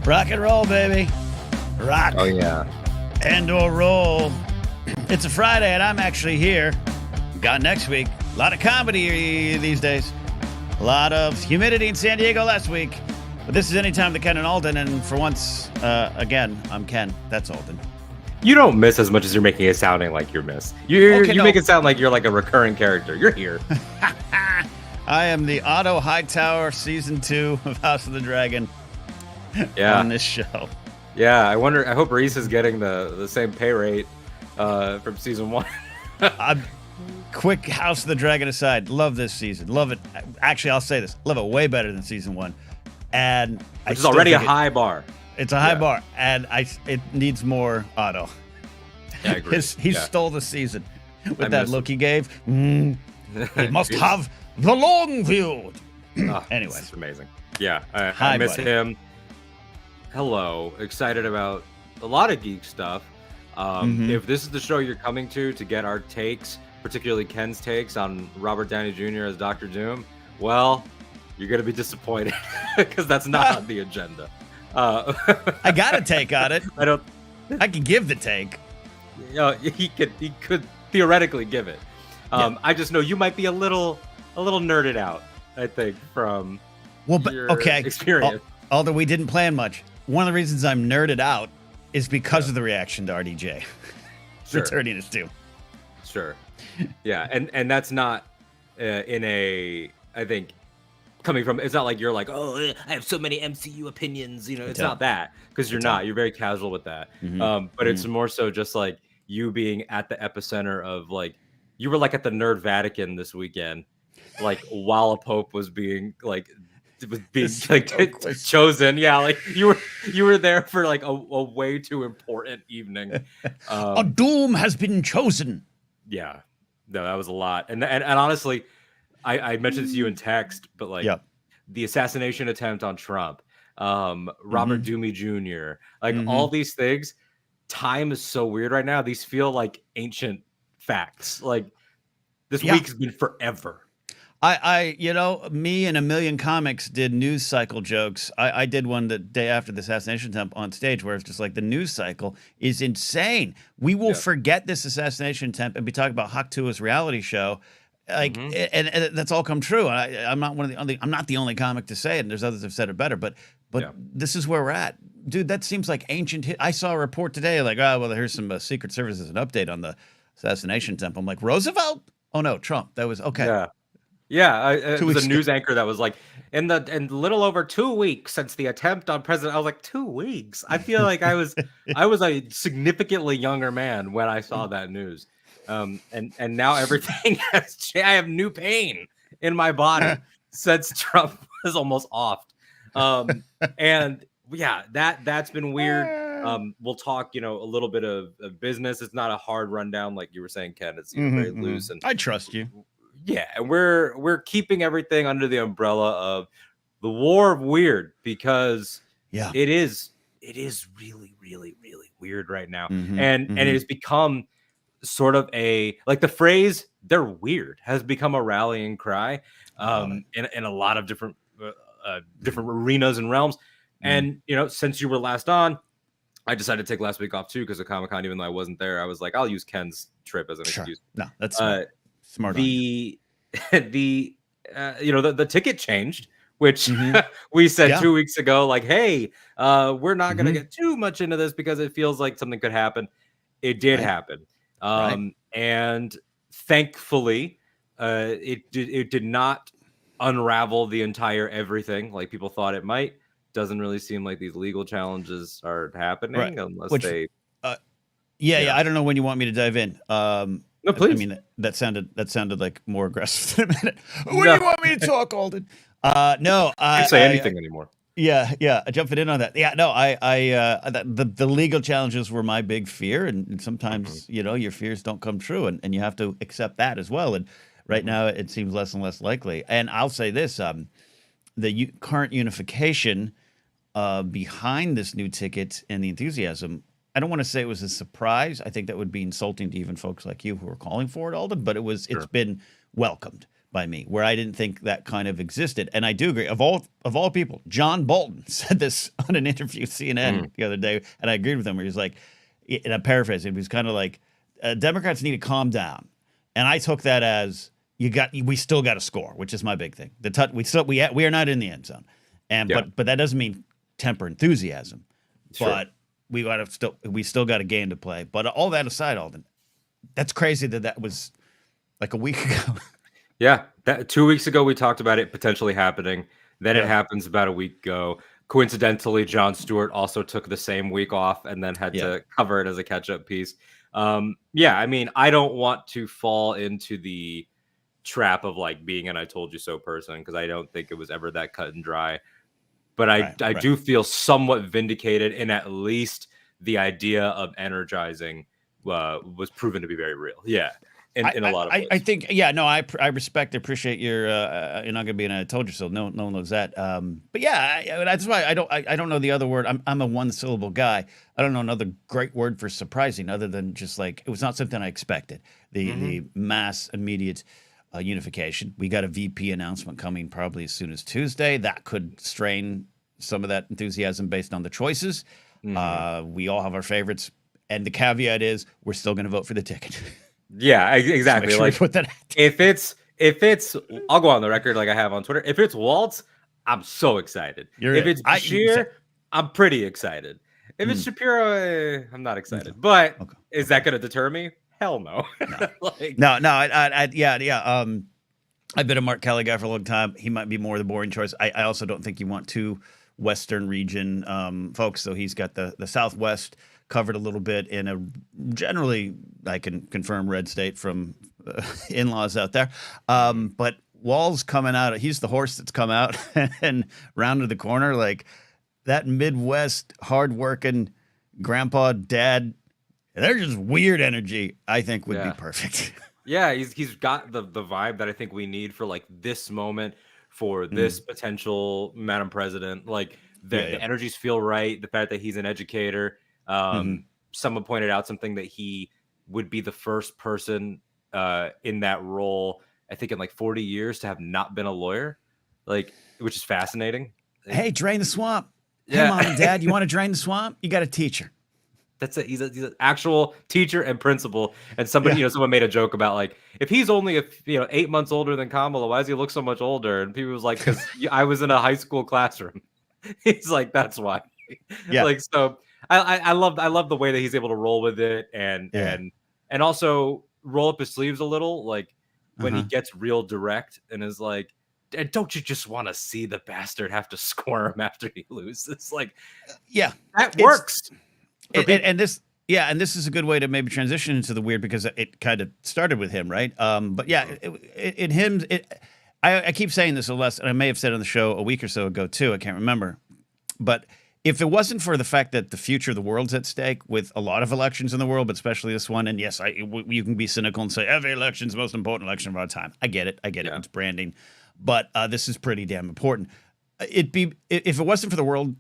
Rock and roll, baby. Rock. Oh, yeah. And or roll. It's a Friday, and I'm actually here. Got next week. A lot of comedy these days. A lot of humidity in San Diego last week. But this is Anytime with Ken and Alden, and for once, again, I'm Ken. That's Alden. You don't miss as much as you're making it sounding like you're miss. You make it sound like you're like a recurring character. You're here. I am the Otto Hightower, Season 2 of House of the Dragon. Yeah. On this show. Yeah, I hope Reese is getting the same pay rate from season 1. Quick House of the Dragon aside, love this season. Love it. Actually, I'll say this. Love it way better than season 1. And it's already a high bar. It's a high bar. And it needs more Otto. Yeah, I agree. He stole the season with that look he gave. He must have the long view. Anyway. It's amazing. Yeah, I miss him. Hello, excited about a lot of geek stuff. If this is the show you're coming to get our takes, particularly Ken's takes on Robert Downey Jr. as Dr. Doom, well, you're going to be disappointed because that's not on the agenda. I got a take on it. I can give the take. He could theoretically give it. I just know you might be a little nerded out, I think, from your experience. Although we didn't plan much. One of the reasons I'm nerded out is because of the reaction to RDJ returning as Doom. Sure. Yeah, and that's not in a, I think, coming from, it's not like you're like, oh, I have so many MCU opinions, it's not that, because you're not. You're very casual with that. But it's more so just like you being at the epicenter of, like, you were like at the Nerd Vatican this weekend, like while a pope was being like chosen. Yeah, like you were there for like a way too important evening. A Doom has been chosen. Yeah, no, that was a lot. And honestly, I mentioned to you in text, but like the assassination attempt on Trump, Robert Downey Jr., like all these things. Time is so weird right now. These feel like ancient facts. Like this week has been forever. Me and a million comics did news cycle jokes. I did one the day after the assassination attempt on stage where it's just like the news cycle is insane. We will forget this assassination attempt and be talking about Haktua's reality show. Like, and that's all come true. I'm not I'm not the only comic to say it, and there's others have said it better, but this is where we're at. Dude, that seems like ancient. I saw a report today like, here's some Secret Service as an update on the assassination attempt. I'm like, Roosevelt? Oh no, Trump. That was okay. Yeah. Yeah, it was a news anchor that was like, in little over 2 weeks since the attempt on president. I was like, 2 weeks. I feel like I was a significantly younger man when I saw that news, and now everything has changed. I have new pain in my body since Trump was almost off, and yeah, that's been weird. We'll talk, a little bit of business. It's not a hard rundown like you were saying, Ken. It's very loose, and I trust you. Yeah, and we're keeping everything under the umbrella of the war of weird because it is really, really, really weird right now. And it has become sort of like the phrase "they're weird" has become a rallying cry in a lot of different arenas and realms. And since you were last on, I decided to take last week off too because of Comic-Con, even though I wasn't there. I was like, I'll use Ken's trip as an excuse. No, that's smart. The ticket changed, which we said 2 weeks ago, like, hey, we're not going to get too much into this because it feels like something could happen. It did happen. And thankfully, it did not unravel the entire everything like people thought it might. Doesn't really seem like these legal challenges are happening unless they. I don't know when you want me to dive in. No, please. I mean, that sounded like more aggressive than a minute. When do you want me to talk, Alden? No, I can't say anything anymore. Yeah, jumping in on that. Yeah, no, the legal challenges were my big fear, and sometimes your fears don't come true, and you have to accept that as well. And Right now, it seems less and less likely. And I'll say this: the current unification behind this new ticket and the enthusiasm. I don't want to say it was a surprise. I think that would be insulting to even folks like you who are calling for it, Alden. But it's been welcomed by me, where I didn't think that kind of existed. And I do agree. Of all people, John Bolton said this on an interview with CNN the other day, and I agreed with him. Where he's like, and I'm paraphrasing, he was kind of like, Democrats need to calm down. And I took that as we still got to score, which is my big thing. We are not in the end zone, and but that doesn't mean temper enthusiasm. Sure. But we still got a game to play. But all that aside, Alden, that's crazy that was like a week ago. Yeah, 2 weeks ago we talked about it potentially happening. Then it happens about a week ago. Coincidentally, Jon Stewart also took the same week off and then had to cover it as a catch-up piece. I mean, I don't want to fall into the trap of like being an "I told you so" person, because I don't think it was ever that cut and dry. But I do feel somewhat vindicated in at least the idea of energizing was proven to be very real. Yeah. In a lot of ways. I think, I respect, appreciate your, you're not going to be an "I told you so." No one knows that. But yeah, that's why I don't know the other word. I'm a one-syllable guy. I don't know another great word for surprising other than just like, it was not something I expected. The mass immediate unification. We got a VP announcement coming probably as soon as Tuesday. That could strain some of that enthusiasm based on the choices. We all have our favorites. And the caveat is we're still going to vote for the ticket. Yeah, exactly. Sure, like put that if it's, I'll go on the record like I have on Twitter. If it's Waltz, I'm so excited. If it's Bashir, I'm pretty excited. If it's Shapiro, I'm not excited. But is that going to deter me? Hell no. No. I've been a Mark Kelly guy for a long time. He might be more the boring choice. I also don't think you want two Western region folks. So he's got the Southwest covered a little bit in a generally, I can confirm, red state from in-laws out there. But Wall's coming out. He's the horse that's come out and rounded the corner. Like that Midwest hardworking grandpa, dad, they're just weird energy, I think would be perfect. Yeah, he's got the vibe that I think we need for like this moment, for this potential Madam President. Like the energies feel right. The fact that he's an educator. Someone pointed out something that he would be the first person in that role, I think, in like 40 years to have not been a lawyer, like, which is fascinating. Hey, drain the swamp. Hey, mom and dad, you want to drain the swamp? You got a teacher. That's it. He's an actual teacher and principal. And somebody, someone made a joke about like, if he's only 8 months older than Kamala, why does he look so much older? And people was like, because I was in a high school classroom. He's like, that's why. Yeah. Like, so I love the way that he's able to roll with it and also roll up his sleeves a little, like when he gets real direct and is like, and don't you just want to see the bastard have to squirm after he loses? Like, that works. And this is a good way to maybe transition into the weird, because it kind of started with him, right? But yeah, I keep saying this, and I may have said on the show a week or so ago too. I can't remember, but if it wasn't for the fact that the future of the world's at stake with a lot of elections in the world, but especially this one, and yes, you can be cynical and say every election's the most important election of our time. I get it. It's branding, but this is pretty damn important. If it wasn't for the world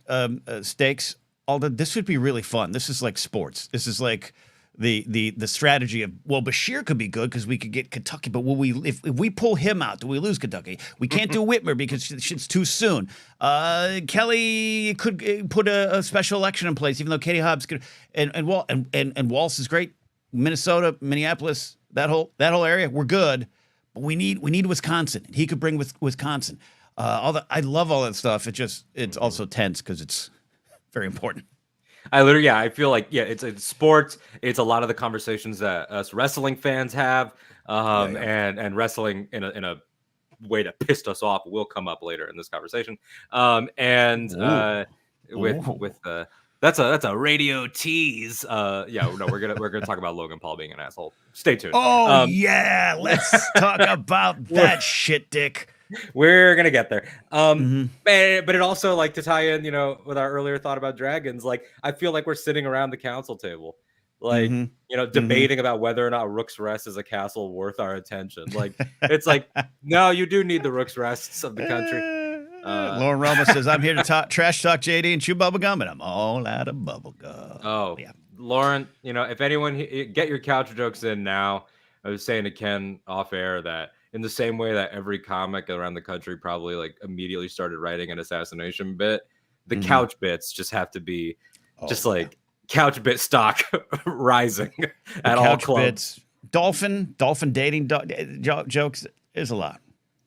stakes, Alden, this would be really fun. This is like sports. This is like the strategy of, well, Bashir could be good because we could get Kentucky, but if we pull him out, do we lose Kentucky? We can't do Whitmer because it's too soon. Kelly could put a special election in place, even though Katie Hobbs could. And Walz is great. Minnesota, Minneapolis, that whole area, we're good, but we need Wisconsin. He could bring Wisconsin. I love all that stuff. It's also tense because it's very important. I feel like, it's sports. It's a lot of the conversations that us wrestling fans have, and wrestling in a way that pissed us off will come up later in this conversation. That's a radio tease. We're gonna talk about Logan Paul being an asshole. Stay tuned. Let's talk about that shit, Dick. We're gonna get there. But it also, like, to tie in, with our earlier thought about dragons, like, I feel like we're sitting around the council table like, debating about whether or not Rook's Rest is a castle worth our attention. Like, it's like, no, you do need the Rook's Rests of the country. Lauren Roma says, I'm here to trash talk JD and chew bubble gum, and I'm all out of bubble gum. Oh, yeah. Lauren, if anyone, get your couch jokes in now. I was saying to Ken off air that in the same way that every comic around the country probably like immediately started writing an assassination bit, the couch bits just have to be couch bit stock rising at all clubs. Dolphin dating jokes is a lot.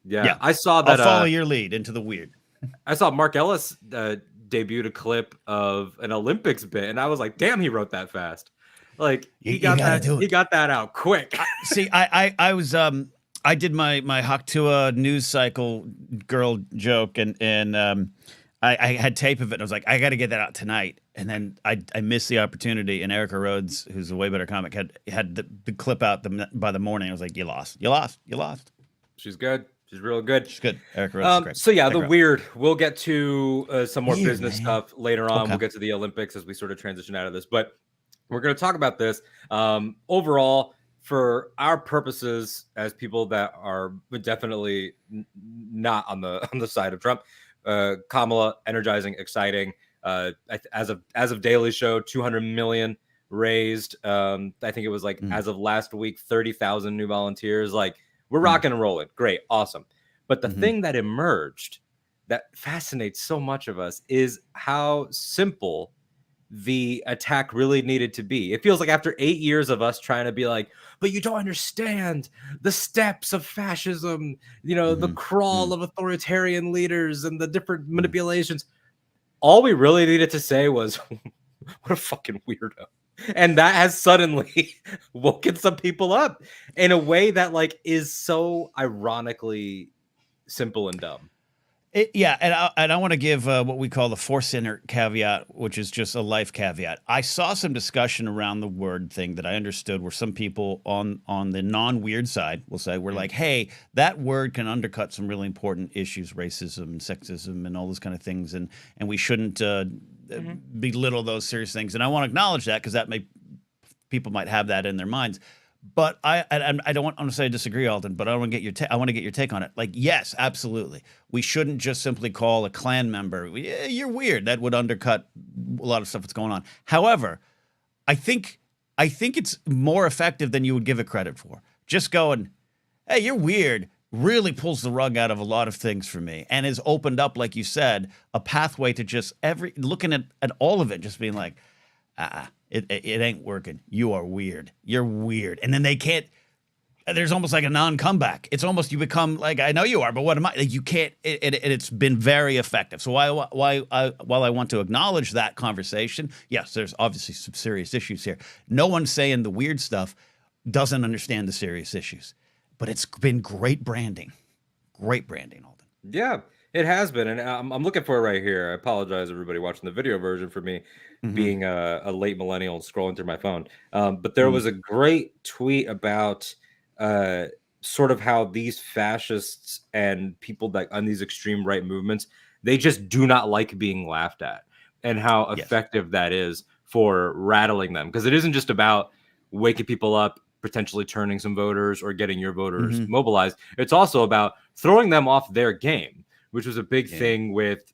Yeah, I saw that. I'll follow your lead into the weird. I saw Mark Ellis debuted a clip of an Olympics bit, and I was like, "Damn, he wrote that fast!" Like he got that out quick. See, I was I did my Haktua news cycle girl joke, and I had tape of it. And I was like, I got to get that out tonight, and then I missed the opportunity. And Erica Rhodes, who's a way better comic, had the clip out by the morning. I was like, you lost. She's good. She's real good. She's good. Erica Rhodes is great. So yeah, weird. We'll get to some more business stuff later on. Okay. We'll get to the Olympics as we sort of transition out of this, but we're going to talk about this overall for our purposes as people that are definitely not on the side of Trump. Kamala, energizing, exciting. As of Daily Show, 200 million raised. I think it was like as of last week, 30,000 new volunteers. Like, we're rocking and rolling. Great. Awesome. But the thing that emerged that fascinates so much of us is how simple the attack really needed to be. It feels like after 8 years of us trying to be like, but you don't understand the steps of fascism, the crawl of authoritarian leaders and the different manipulations. All we really needed to say was, what a fucking weirdo. And that has suddenly woken some people up in a way that like is so ironically simple and dumb. And I want to give what we call the Force Center caveat, which is just a life caveat. I saw some discussion around the word thing that I understood where some people on the non-weird side will say, we're like, hey, that word can undercut some really important issues, racism and sexism and all those kind of things. And we shouldn't belittle those serious things. And I want to acknowledge that because people might have that in their minds. But I don't want to say I disagree, Alden, but I want to get your I want to get your take on it. Like, yes, absolutely. We shouldn't just simply call a Klan member, you're weird. That would undercut a lot of stuff that's going on. However, I think it's more effective than you would give it credit for. Just going, hey, you're weird, really pulls the rug out of a lot of things for me and has opened up, like you said, a pathway to just looking at all of it, just being like, it ain't working. You are weird. You're weird. And then they can't, there's almost like a non-comeback. It's almost, you become like, I know you are, but what am I? Like, you can't, it's been very effective. So while I want to acknowledge that conversation, yes, there's obviously some serious issues here. No one saying the weird stuff doesn't understand the serious issues, but it's been great branding. Great branding, Alden. Yeah, it has been. And I'm looking for it right here. I apologize, everybody watching the video version, for me being a late millennial and scrolling through my phone. But there was a great tweet about sort of how these fascists and people that on these extreme right movements, they just do not like being laughed at, and how effective that is for rattling them. Because it isn't just about waking people up, potentially turning some voters or getting your voters mobilized. It's also about throwing them off their game, which was a big thing with,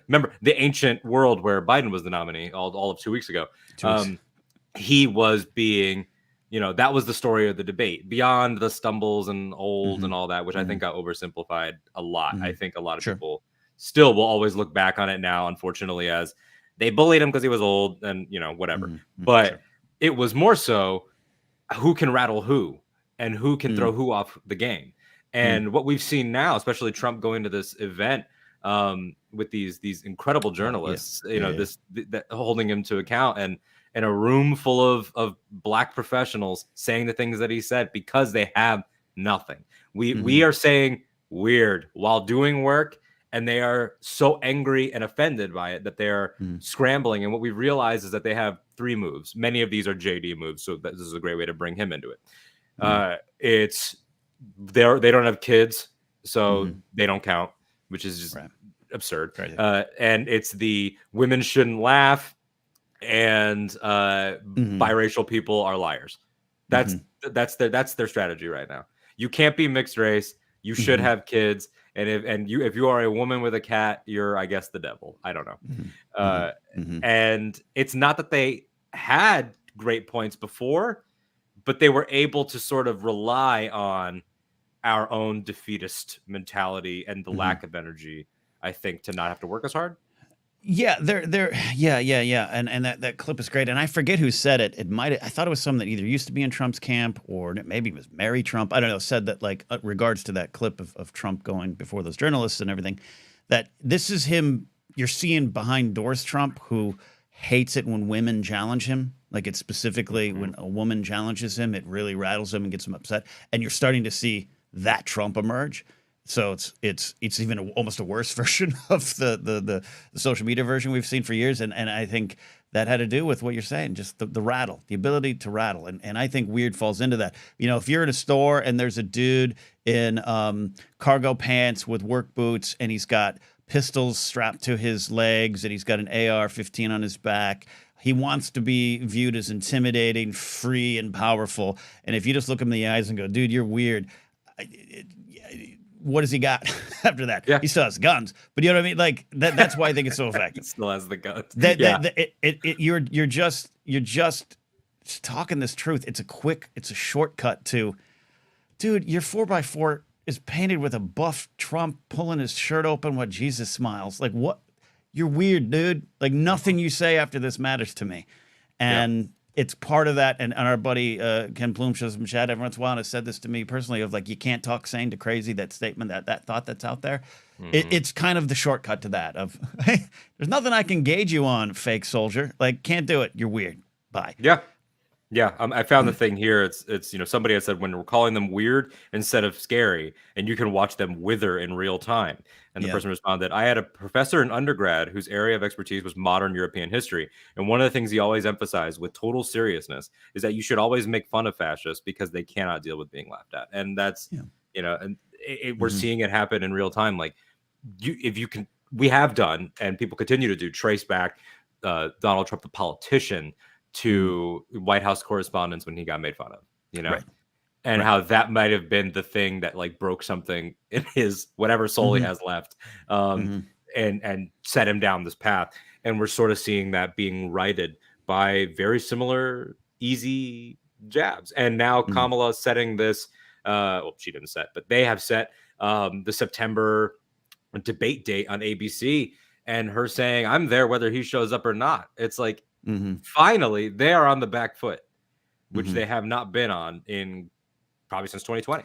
remember the ancient world where Biden was the nominee all of 2 weeks ago. He was being, that was the story of the debate, beyond the stumbles and old and all that, which I think got oversimplified a lot. I think a lot of people still will always look back on it now, unfortunately, as they bullied him because he was old and, whatever. But it was more so who can rattle who and who can throw who off the game. And what we've seen now, especially Trump going to this event with these incredible journalists, that holding him to account, and a room full of Black professionals saying the things that he said because they have nothing. We are saying weird while doing work, and they are so angry and offended by it that they're scrambling. And what we realize is that they have 3 moves. Many of these are JD moves, so this is a great way to bring him into it. It's they don't have kids, so they don't count, which is just absurd. And it's the women shouldn't laugh, and biracial people are liars. That's their strategy right now. You can't be mixed race. You should have kids. And if you are a woman with a cat, you're, I guess, the devil. I don't know. And it's not that they had great points before, but they were able to sort of rely on our own defeatist mentality and the lack of energy, I think, to not have to work as hard. Yeah, yeah. And that clip is great. And I forget who said it. I thought it was someone that either used to be in Trump's camp or maybe it was Mary Trump. I don't know, said that, like, regards to that clip of Trump going before those journalists and everything, that this is him. You're seeing behind doors Trump, who hates it when women challenge him. Like, it's specifically when a woman challenges him, it really rattles him and gets him upset. And you're starting to see that Trump emerge. So it's even almost a worse version of the social media version we've seen for years. And I think that had to do with what you're saying, just the rattle, the ability to rattle. And I think weird falls into that. You know, if you're in a store and there's a dude in cargo pants with work boots and he's got pistols strapped to his legs and he's got an AR-15 on his back, he wants to be viewed as intimidating, free, and powerful. And if you just look him in the eyes and go, dude, you're weird, what has he got after that? Yeah. He still has guns, but you know what I mean? Like that's why I think it's so effective. He still has the guns. You're just talking this truth. It's a shortcut to, dude, your 4x4 is painted with a buff Trump pulling his shirt open while Jesus smiles. Like, what? You're weird, dude. Like, nothing you say after this matters to me. And it's part of that. And our buddy Ken Bloom shows from chat every once in a while and has said this to me personally, of like, you can't talk sane to crazy, that statement, that thought that's out there. It's kind of the shortcut to that of, hey, there's nothing I can gauge you on, fake soldier. Like, can't do it. You're weird. Bye. Yeah, I found the thing here. It's somebody had said, when we're calling them weird instead of scary, and you can watch them wither in real time. And the person responded, I had a professor in undergrad whose area of expertise was modern European history. And one of the things he always emphasized with total seriousness is that you should always make fun of fascists because they cannot deal with being laughed at. And that's, and we're seeing it happen in real time. Like, we have done, and people continue to do, trace back Donald Trump, the politician, to White House correspondents when he got made fun of, and how that might have been the thing that, like, broke something in his whatever soul he has left, and set him down this path. And we're sort of seeing that being righted by very similar easy jabs. And now Kamala setting this, well, she didn't set, but they have set the September debate date on ABC, and her saying, I'm there whether he shows up or not. It's like, finally, they are on the back foot, which they have not been on in probably since 2020.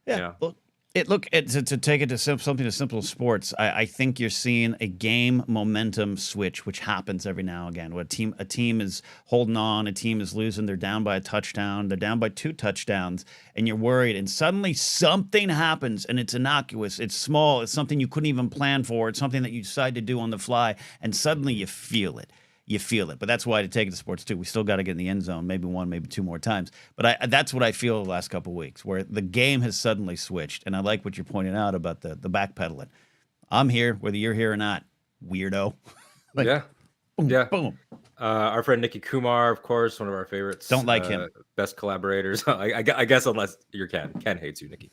Yeah. To take it to something as simple as sports, I think you're seeing a game momentum switch, which happens every now and again. Where a team is holding on, a team is losing, they're down by a touchdown, they're down by 2 touchdowns, and you're worried. And suddenly something happens, and it's innocuous, it's small, it's something you couldn't even plan for, it's something that you decide to do on the fly, and suddenly you feel it. But that's why, to take it to sports too, we still got to get in the end zone, maybe 1, maybe 2 more times. But that's what I feel the last couple of weeks, where the game has suddenly switched. And I like what you're pointing out about the backpedaling. I'm here, whether you're here or not, weirdo. Boom. Our friend Nikki Kumar, of course, one of our favorites. Don't like him. Best collaborators. I guess unless you're Ken. Ken hates you, Nikki.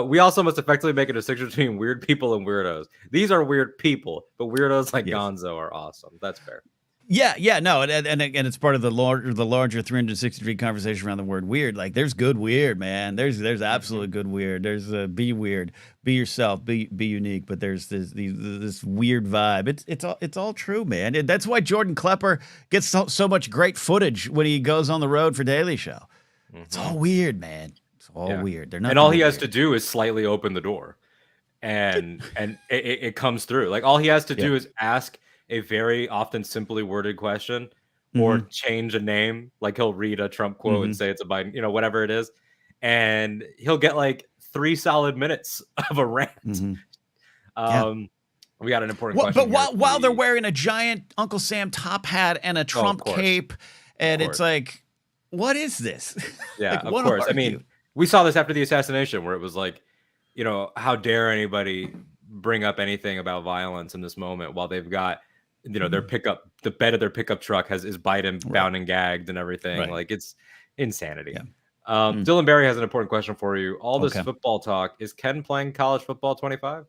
We also must effectively make a distinction between weird people and weirdos. These are weird people, but weirdos like Gonzo are awesome. That's fair. No, and it's part of the larger 360-degree conversation around the word weird. Like, there's good weird, man. There's absolute good weird. There's be weird, be yourself, be unique. But there's this weird vibe. It's all true, man. That's why Jordan Klepper gets so much great footage when he goes on the road for Daily Show. It's all weird, man. It's all weird. They're not. And all he has to do is slightly open the door, and it comes through. Like, all he has to do is ask a very often simply worded question, or change a name. Like, he'll read a Trump quote and say it's a Biden, whatever it is, and he'll get like 3 solid minutes of a rant. We got an important question. But while they're wearing a giant Uncle Sam top hat and a Trump cape, and it's like, what is this? Yeah, like, of course. I mean, we saw this after the assassination, where it was like, how dare anybody bring up anything about violence in this moment while they've got their pickup, the bed of their pickup truck is Biden bound and gagged and everything. Right. Like, it's insanity. Yeah. Dylan Barry has an important question for you. All this Okay. football talk, is Ken playing college football 25?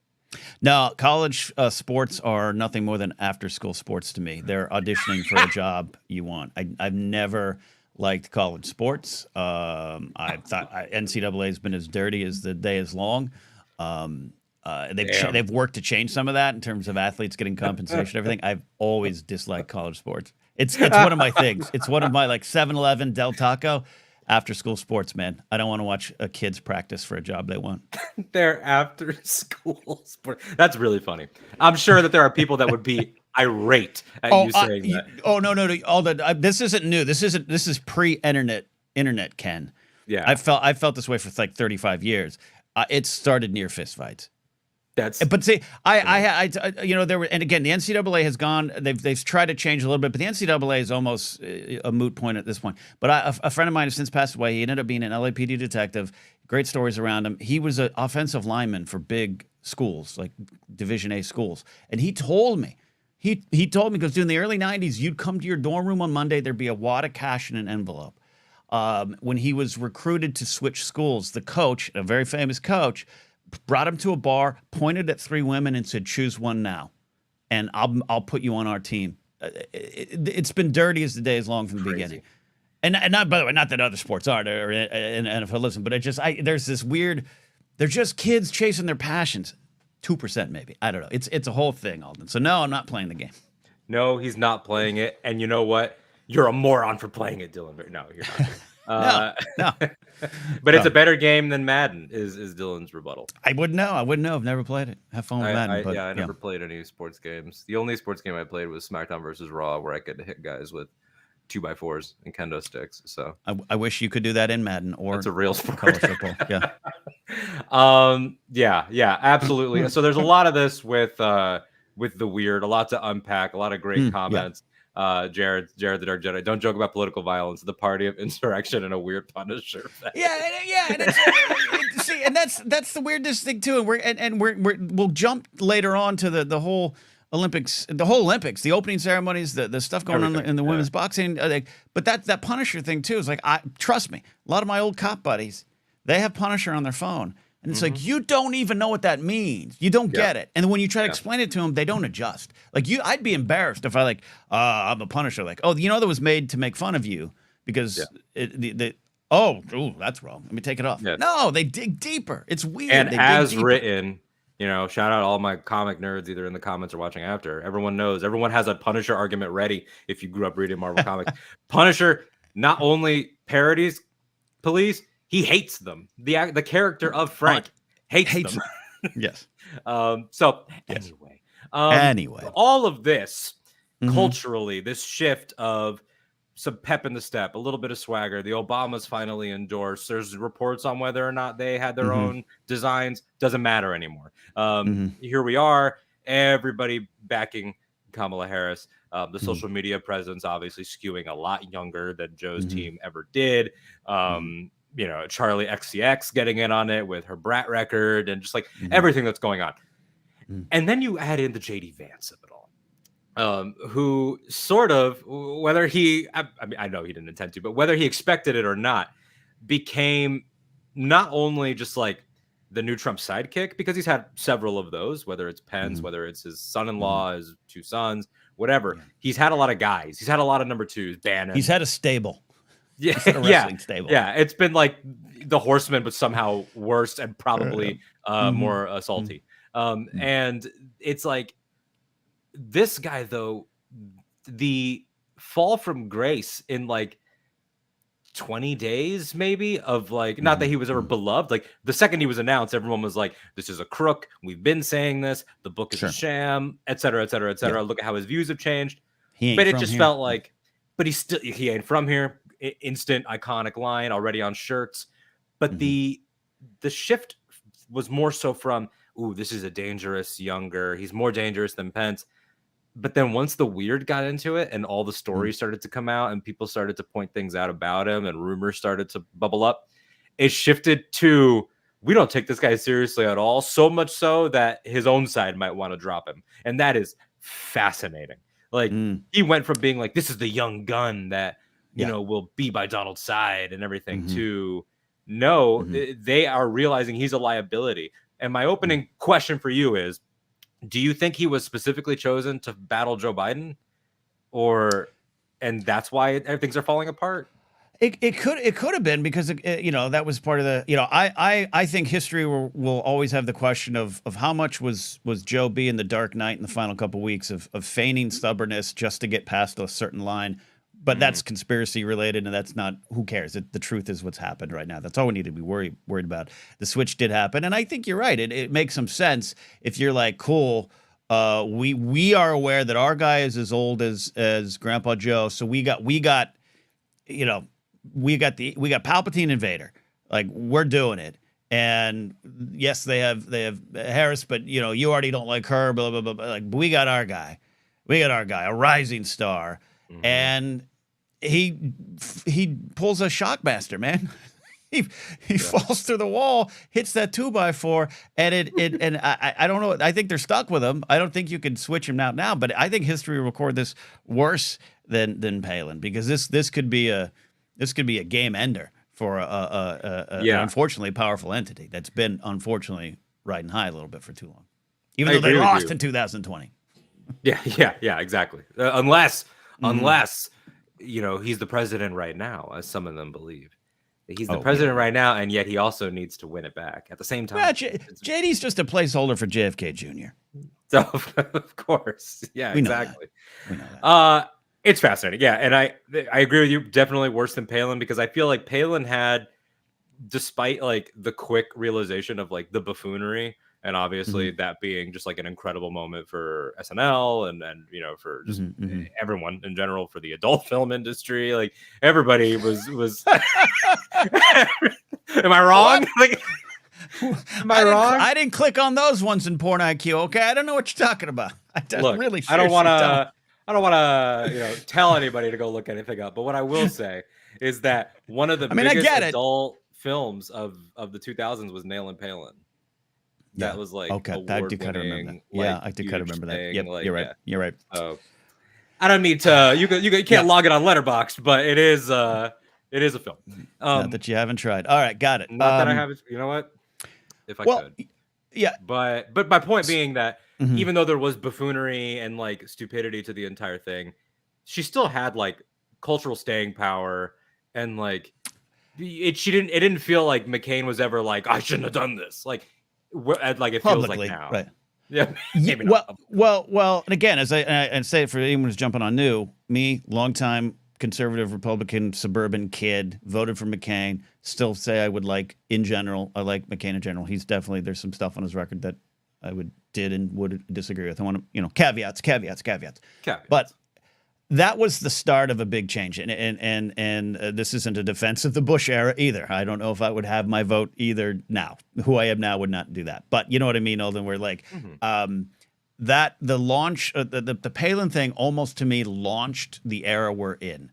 No, college sports are nothing more than after-school sports to me. They're auditioning for a job you want. I've never liked college sports. I thought NCAA has been as dirty as the day is long. They've worked to change some of that in terms of athletes getting compensation, everything. I've always disliked college sports. It's one of my things. It's one of my, like, 7-Eleven, Del Taco, after school sports, man. I don't want to watch kids practice for a job they want. They're after school sports. That's really funny. I'm sure that there are people that would be irate at you saying that. No. This isn't new. This is pre-internet, Ken. Yeah. I felt this way for like 35 years. It started near fistfights. But see, there were, and again, the NCAA has gone. They've tried to change a little bit, but the NCAA is almost a moot point at this point. But a friend of mine has since passed away. He ended up being an LAPD detective. Great stories around him. He was an offensive lineman for big schools, like Division A schools, and he told me, because during the early '90s, you'd come to your dorm room on Monday, there'd be a wad of cash in an envelope. When he was recruited to switch schools, the coach, a very famous coach, brought him to a bar, pointed at 3 women, and said, "Choose one now, and I'll put you on our team." It's been dirty as the day is long from the beginning, and not, by the way, not that other sports aren't or in NFL, listen, but there's this weird. They're just kids chasing their passions. 2% maybe. I don't know. It's a whole thing, Alden. So no, I'm not playing the game. No, he's not playing it, and you know what? You're a moron for playing it, Dylan. No, you're not. No. But it's a better game than Madden, is Dylan's rebuttal. I wouldn't know. I've never played it. Have fun with Madden. I never played any sports games. The only sports game I played was SmackDown versus Raw, where I could hit guys with 2x4s and kendo sticks. So I wish you could do that in Madden, or it's a real sport. College football. Yeah. Yeah, absolutely. So there's a lot of this with the weird, a lot to unpack, a lot of great comments. Yeah. Jared the Dark Jedi, don't joke about political violence, the party of insurrection, and a weird Punisher. See, and that's the weirdest thing too. And we'll jump later on to the whole Olympics, the opening ceremonies, the stuff going on in the women's boxing. But that Punisher thing too is like, trust me, a lot of my old cop buddies, they have Punisher on their phone. And it's like, you don't even know what that means. You don't get it. And when you try to explain it to them, they don't adjust. Like, I'd be embarrassed if I I'm a Punisher. Like, oh, that was made to make fun of you because that's wrong. Let me take it off. Yeah. No, they dig deeper. It's weird. And as written, shout out all my comic nerds, either in the comments or watching after. Everyone knows. Everyone has a Punisher argument ready if you grew up reading Marvel comics. Punisher not only parodies police, he hates them. The character of Frank hates them. Yes. Anyway, all of this culturally, this shift of some pep in the step, a little bit of swagger. The Obamas finally endorsed. There's reports on whether or not they had their own designs. Doesn't matter anymore. Here we are. Everybody backing Kamala Harris. The social media presence obviously skewing a lot younger than Joe's team ever did. Charlie XCX getting in on it with her Brat record and just like everything that's going on. And then you add in the JD Vance of it all, who sort of, whether I know he didn't intend to, but whether he expected it or not, became not only just like the new Trump sidekick, because he's had several of those, whether it's Pence, whether it's his son-in-law, his 2 sons, whatever. He's had a lot of guys. He's had a lot of number 2s. Bannon. He's had a stable. Yeah, stable. Yeah, it's been like the Horseman, but somehow worse and probably more salty. And it's like this guy, though, the fall from grace in like 20 days, maybe, of like, not that he was ever beloved. Like the second he was announced, everyone was like, "This is a crook. We've been saying this. The book is a sham, et cetera, et cetera, et cetera." Look at how his views have changed. But it just felt like, but he ain't from here. Instant iconic line already on shirts. But the shift was more so from, this is a dangerous younger, he's more dangerous than Pence. But then once the weird got into it and all the stories started to come out and people started to point things out about him and rumors started to bubble up, it shifted to, we don't take this guy seriously at all, so much so that his own side might want to drop him. And that is fascinating. Like he went from being like, this is the young gun that, will be by Donald's side and everything to no, they are realizing he's a liability. And my opening question for you is, do you think he was specifically chosen to battle Joe Biden, and that's why things are falling apart? It could have been because that was part of the I think history will always have the question of how much was Joe being the Dark Knight in the final couple weeks of feigning stubbornness just to get past a certain line, but that's conspiracy related and that's not, who cares? The truth is what's happened right now. That's all we need to be worried about. The switch did happen, and I think you're right. It makes some sense if you're like, cool. We are aware that our guy is as old as Grandpa Joe, so we got Palpatine and Vader. Like, we're doing it. And yes, they have Harris, but you already don't like her, blah, blah, blah, blah. Like, we got our guy. A rising star. And he pulls a Shockmaster, man. He falls through the wall, hits that 2x4, and I don't know. I think they're stuck with him. I don't think you can switch him out now, but I think history will record this worse than Palin, because this could be a game ender for an unfortunately powerful entity that's been unfortunately riding high a little bit for too long, even though they lost in 2020. Yeah, exactly. Unless he's the president right now, as some of them believe. He's the president right now, and yet he also needs to win it back at the same time. Well, JD's just a placeholder for JFK Jr. So, of course. Yeah, exactly. We know that. It's fascinating. Yeah, and I agree with you. Definitely worse than Palin, because I feel like Palin had, despite like the quick realization of like the buffoonery, and obviously that being just like an incredible moment for SNL and for just everyone in general, for the adult film industry, like everybody was am I wrong? Like, am I wrong? I didn't click on those ones in Porn IQ. Okay, I don't know what you're talking about. I don't want to tell anybody to go look anything up, but what I will say is that one of the biggest adult films of the 2000s was Nailin' Palin. That was like, okay, I do kind of remember that. Yeah, I do kind of remember that. Yep, like, you're right. You're right. I don't need to. You can't log it on Letterboxd, but it is a film. Not that you haven't tried. All right, got it. Not that I haven't. You know what? If I could. Yeah. But my point being that even though there was buffoonery and like stupidity to the entire thing, she still had like cultural staying power, and like it didn't feel like McCain was ever like, I shouldn't have done this. Like it feels like now. Right. Yeah. Maybe not. Well, and again, as I say it for anyone who's jumping on new, me, longtime conservative Republican suburban kid, voted for McCain, still say I would like, in general, I like McCain in general. He's definitely, there's some stuff on his record that I would disagree with. I want to, caveats. But that was the start of a big change. And this isn't a defense of the Bush era either. I don't know if I would have my vote either now. Who I am now would not do that. But you know what I mean, Alden? We're like, that the launch, the Palin thing almost to me launched the era we're in.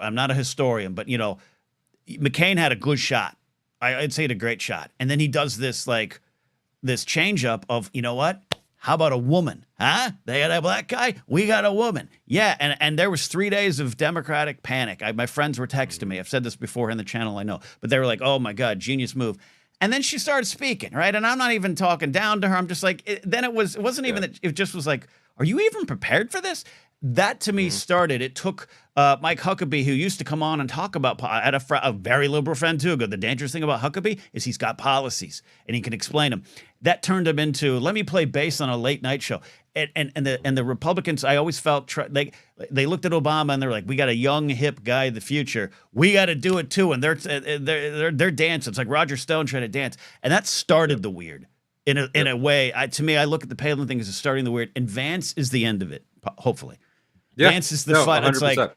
I'm not a historian, but McCain had a good shot. I'd say it a great shot. And then he does this change up of, you know what? How about a woman? Huh? They got a black guy? We got a woman. Yeah, and there was 3 days of Democratic panic. My friends were texting me. I've said this before in the channel, I know. But they were like, oh, my God, genius move. And then she started speaking, right? And I'm not even talking down to her. I'm just like, it wasn't even that. It just was like, are you even prepared for this? That to me started. It took Mike Huckabee, who used to come on and talk about, I had a very liberal friend too. The dangerous thing about Huckabee is he's got policies and he can explain them. That turned him into, let me play bass on a late night show. And the Republicans, I always felt they looked at Obama and they're like, we got a young hip guy of the future. We got to do it too. And they're dancing. It's like Roger Stone trying to dance, and that started the weird in a way. To me, I look at the Palin thing as starting the weird, and Vance is the end of it. Hopefully. Yeah. Vance is the fun. 100%. It's like,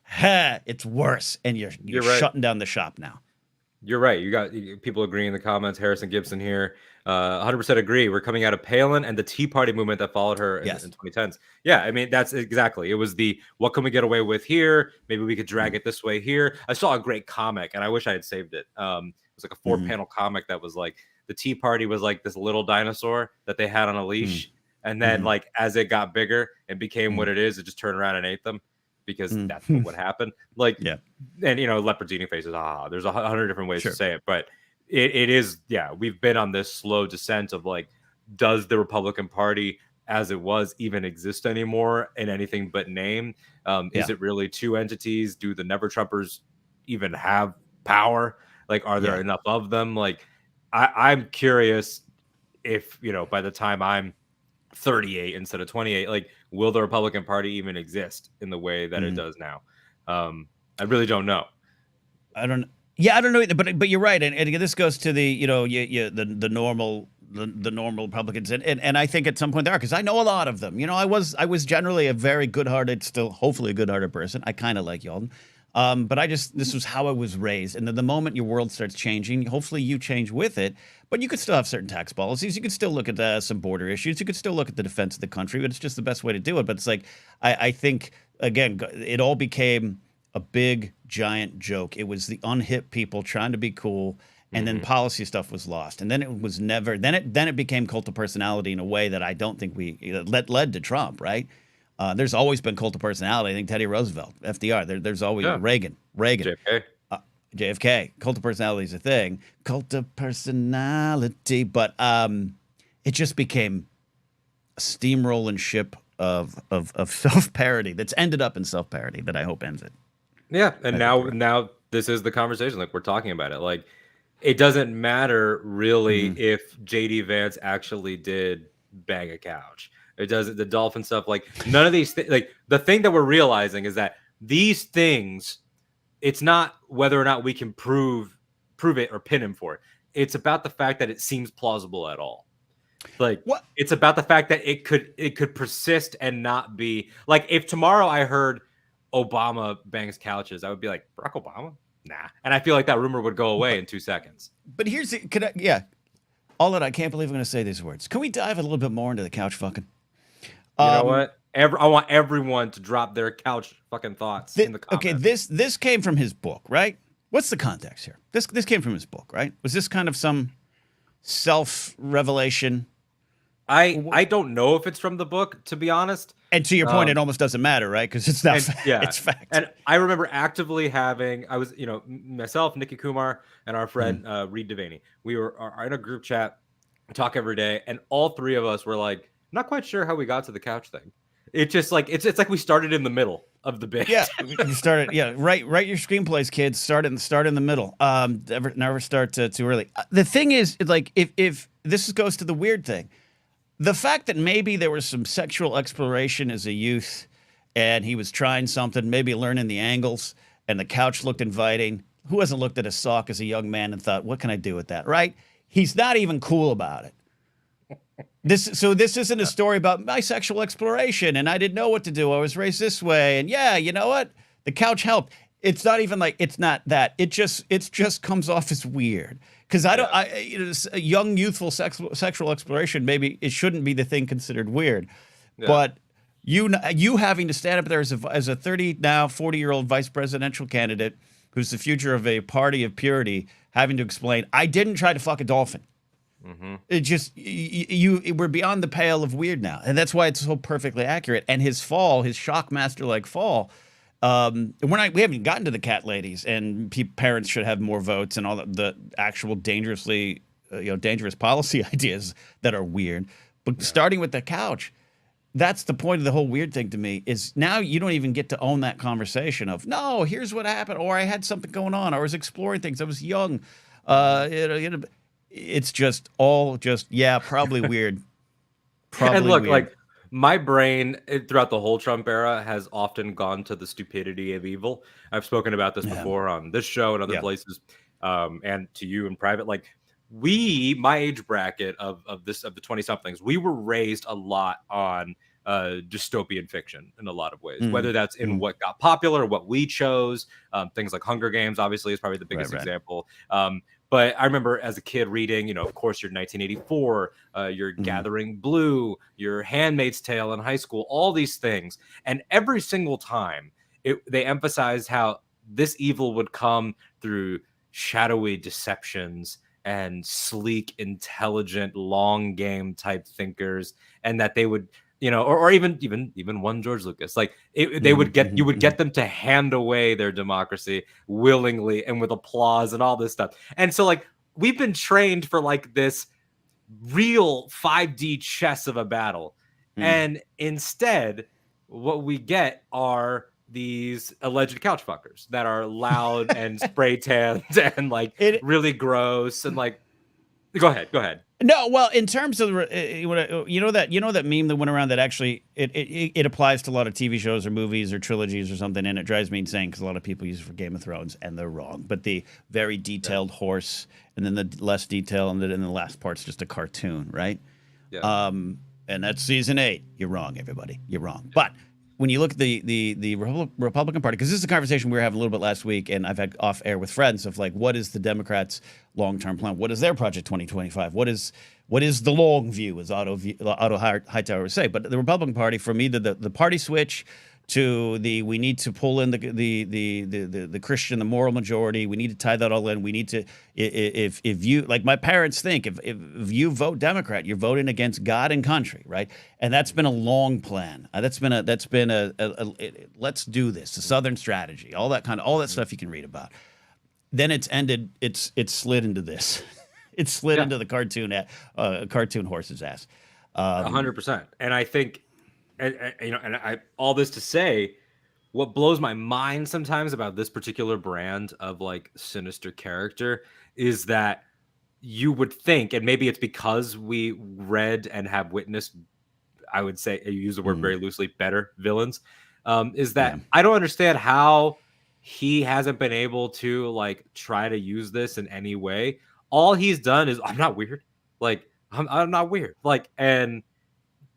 it's worse, and you're right. Shutting down the shop now. You're right. You got people agreeing in the comments. Harrison Gibson here, 100% agree. We're coming out of Palin and the Tea Party movement that followed her in 2010s. Yeah, I mean, that's exactly. It was the, what can we get away with here? Maybe we could drag it this way here. I saw a great comic, and I wish I had saved it. It was like a 4-panel comic that was like, the Tea Party was like this little dinosaur that they had on a leash. And then like as it got bigger and became what it is, it just turned around and ate them because that's what happened. Like, and you know, leopards eating faces. There's 100 different ways to say it, but it is, we've been on this slow descent of like, does the Republican Party as it was even exist anymore in anything but name? Is it really two entities? Do the Never Trumpers even have power? Like, are there enough of them? Like, I'm curious if, you know, by the time I'm 38 instead of 28, like, will the Republican Party even exist in the way that it does now? I really don't know. I don't know either, but you're right, and this goes to the, you know, the normal Republicans, and I think at some point there are, because I know a lot of them. You know, I was generally a very good-hearted, still hopefully a good-hearted person. I kind of like Yalden, but this was how I was raised, and then the moment your world starts changing, hopefully you change with it. But you could still have certain tax policies. You could still look at some border issues. You could still look at the defense of the country. But it's just the best way to do it. But it's like I think again, it all became a big giant joke. It was the unhip people trying to be cool, and then policy stuff was lost. And then it was never. Then it became cult of personality in a way that I don't think led to Trump. Right? There's always been cult of personality. I think Teddy Roosevelt, FDR. There's always Reagan. JFK. Cult of personality is a thing. Cult of personality, but it just became a steamrolling ship of self-parody that's ended up in self-parody that I hope ends it. Yeah, and now this is the conversation. Like, we're talking about it. Like, it doesn't matter really if JD Vance actually did bang a couch. It doesn't. The dolphin stuff. Like, none of these things. Like, the thing that we're realizing is that these things. It's not whether or not we can prove it or pin him for it. It's about the fact that it seems plausible at all. Like, what? It's about the fact that it could persist and not be like, if tomorrow I heard Obama bangs couches, I would be like, Barack Obama? Nah. And I feel like that rumor would go away in 2 seconds. But here's the, all that I can't believe I'm going to say these words. Can we dive a little bit more into the couch fucking? You know what? I want everyone to drop their couch fucking thoughts in the comments. Okay, this came from his book, right? What's the context here? This came from his book, right? Was this kind of some self-revelation? I don't know if it's from the book, to be honest. And to your point, it almost doesn't matter, right? Because it's not. It's fact. And I remember actively I was, you know, myself, Nikki Kumar, and our friend Reed Devaney. We are in a group chat, talk every day, and all three of us were like, not quite sure how we got to the couch thing. It's just like it's like we started in the middle of the bit. Yeah, we started. Yeah, write your screenplays, kids. Start in the middle. Never start too early. The thing is, like, if this goes to the weird thing, the fact that maybe there was some sexual exploration as a youth, and he was trying something, maybe learning the angles, and the couch looked inviting. Who hasn't looked at a sock as a young man and thought, "What can I do with that?" Right? He's not even cool about it. This isn't a story about my sexual exploration and I didn't know what to do. I was raised this way, and you know what? The couch helped. It's not even like, it's not that. It just comes off as weird because young youthful sexual exploration, maybe it shouldn't be the thing considered weird, but you having to stand up there as a 40-year-old vice presidential candidate who's the future of a party of purity, having to explain, I didn't try to fuck a dolphin. It just we're beyond the pale of weird now, and that's why it's so perfectly accurate. And his shockmaster-like fall. We haven't gotten to the cat ladies, and parents should have more votes, and all the actual dangerous policy ideas that are weird. But starting with the couch, that's the point of the whole weird thing to me. Is now you don't even get to own that conversation of no, here's what happened, or I had something going on, or I was exploring things, I was young, It's just probably weird. Probably and look, weird. Like, my brain throughout the whole Trump era has often gone to the stupidity of evil. I've spoken about this before on this show and other places, and to you in private. Like, my age bracket of the 20-somethings, we were raised a lot on dystopian fiction in a lot of ways, whether that's in what got popular, what we chose, things like Hunger Games, obviously, is probably the biggest example. But I remember as a kid reading, you know, of course, your 1984, your Gathering Blue, your Handmaid's Tale in high school, all these things. And every single time they emphasized how this evil would come through shadowy deceptions and sleek, intelligent, long game type thinkers, and that they would, or even one George Lucas, like they would get, you would get them to hand away their democracy willingly and with applause and all this stuff. And so like we've been trained for like this real 5D chess of a battle, and instead what we get are these alleged couch fuckers that are loud and spray tanned and like really gross and like. Go ahead. No, well, in terms of that meme that went around that actually it applies to a lot of TV shows or movies or trilogies or something, and it drives me insane because a lot of people use it for Game of Thrones and they're wrong. But the very detailed horse, and then the less detail, and then the last part's just a cartoon, right? Yeah. And that's season 8. You're wrong, everybody. You're wrong. But when you look at the Republican Party, because this is a conversation we were having a little bit last week, and I've had off air with friends of like, what is the Democrats' long-term plan? What is their Project 2025? What is the long view, as Otto Hightower would say? But the Republican Party, from either the party switch to we need to pull in the Christian, the moral majority. We need to tie that all in. We need to, if you, like my parents think, if you vote Democrat, you're voting against God and country, right? And that's been a long plan. That's been a let's do this, the Southern strategy, all that stuff you can read about. Then it's ended. It's slid into this. It slid into the cartoon horse's ass. 100%. And I think. And I all this to say, what blows my mind sometimes about this particular brand of like sinister character is that you would think, and maybe it's because we read and have witnessed, I would say, I use the word very loosely, better villains, is that I don't understand how he hasn't been able to like try to use this in any way. All he's done is, I'm not weird. Like, I'm not weird. Like, and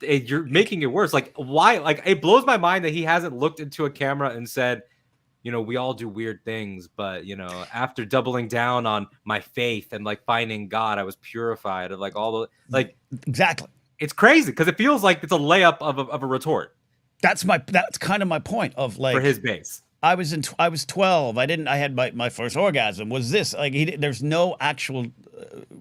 you're making it worse. Like, why? Like, it blows my mind that he hasn't looked into a camera and said, we all do weird things, but after doubling down on my faith and like finding God, I was purified of like all the like. Exactly. It's crazy because it feels like it's a layup of a retort. That's kind of my point of like, for his base. I was 12. I had my first orgasm. Was this like there's no actual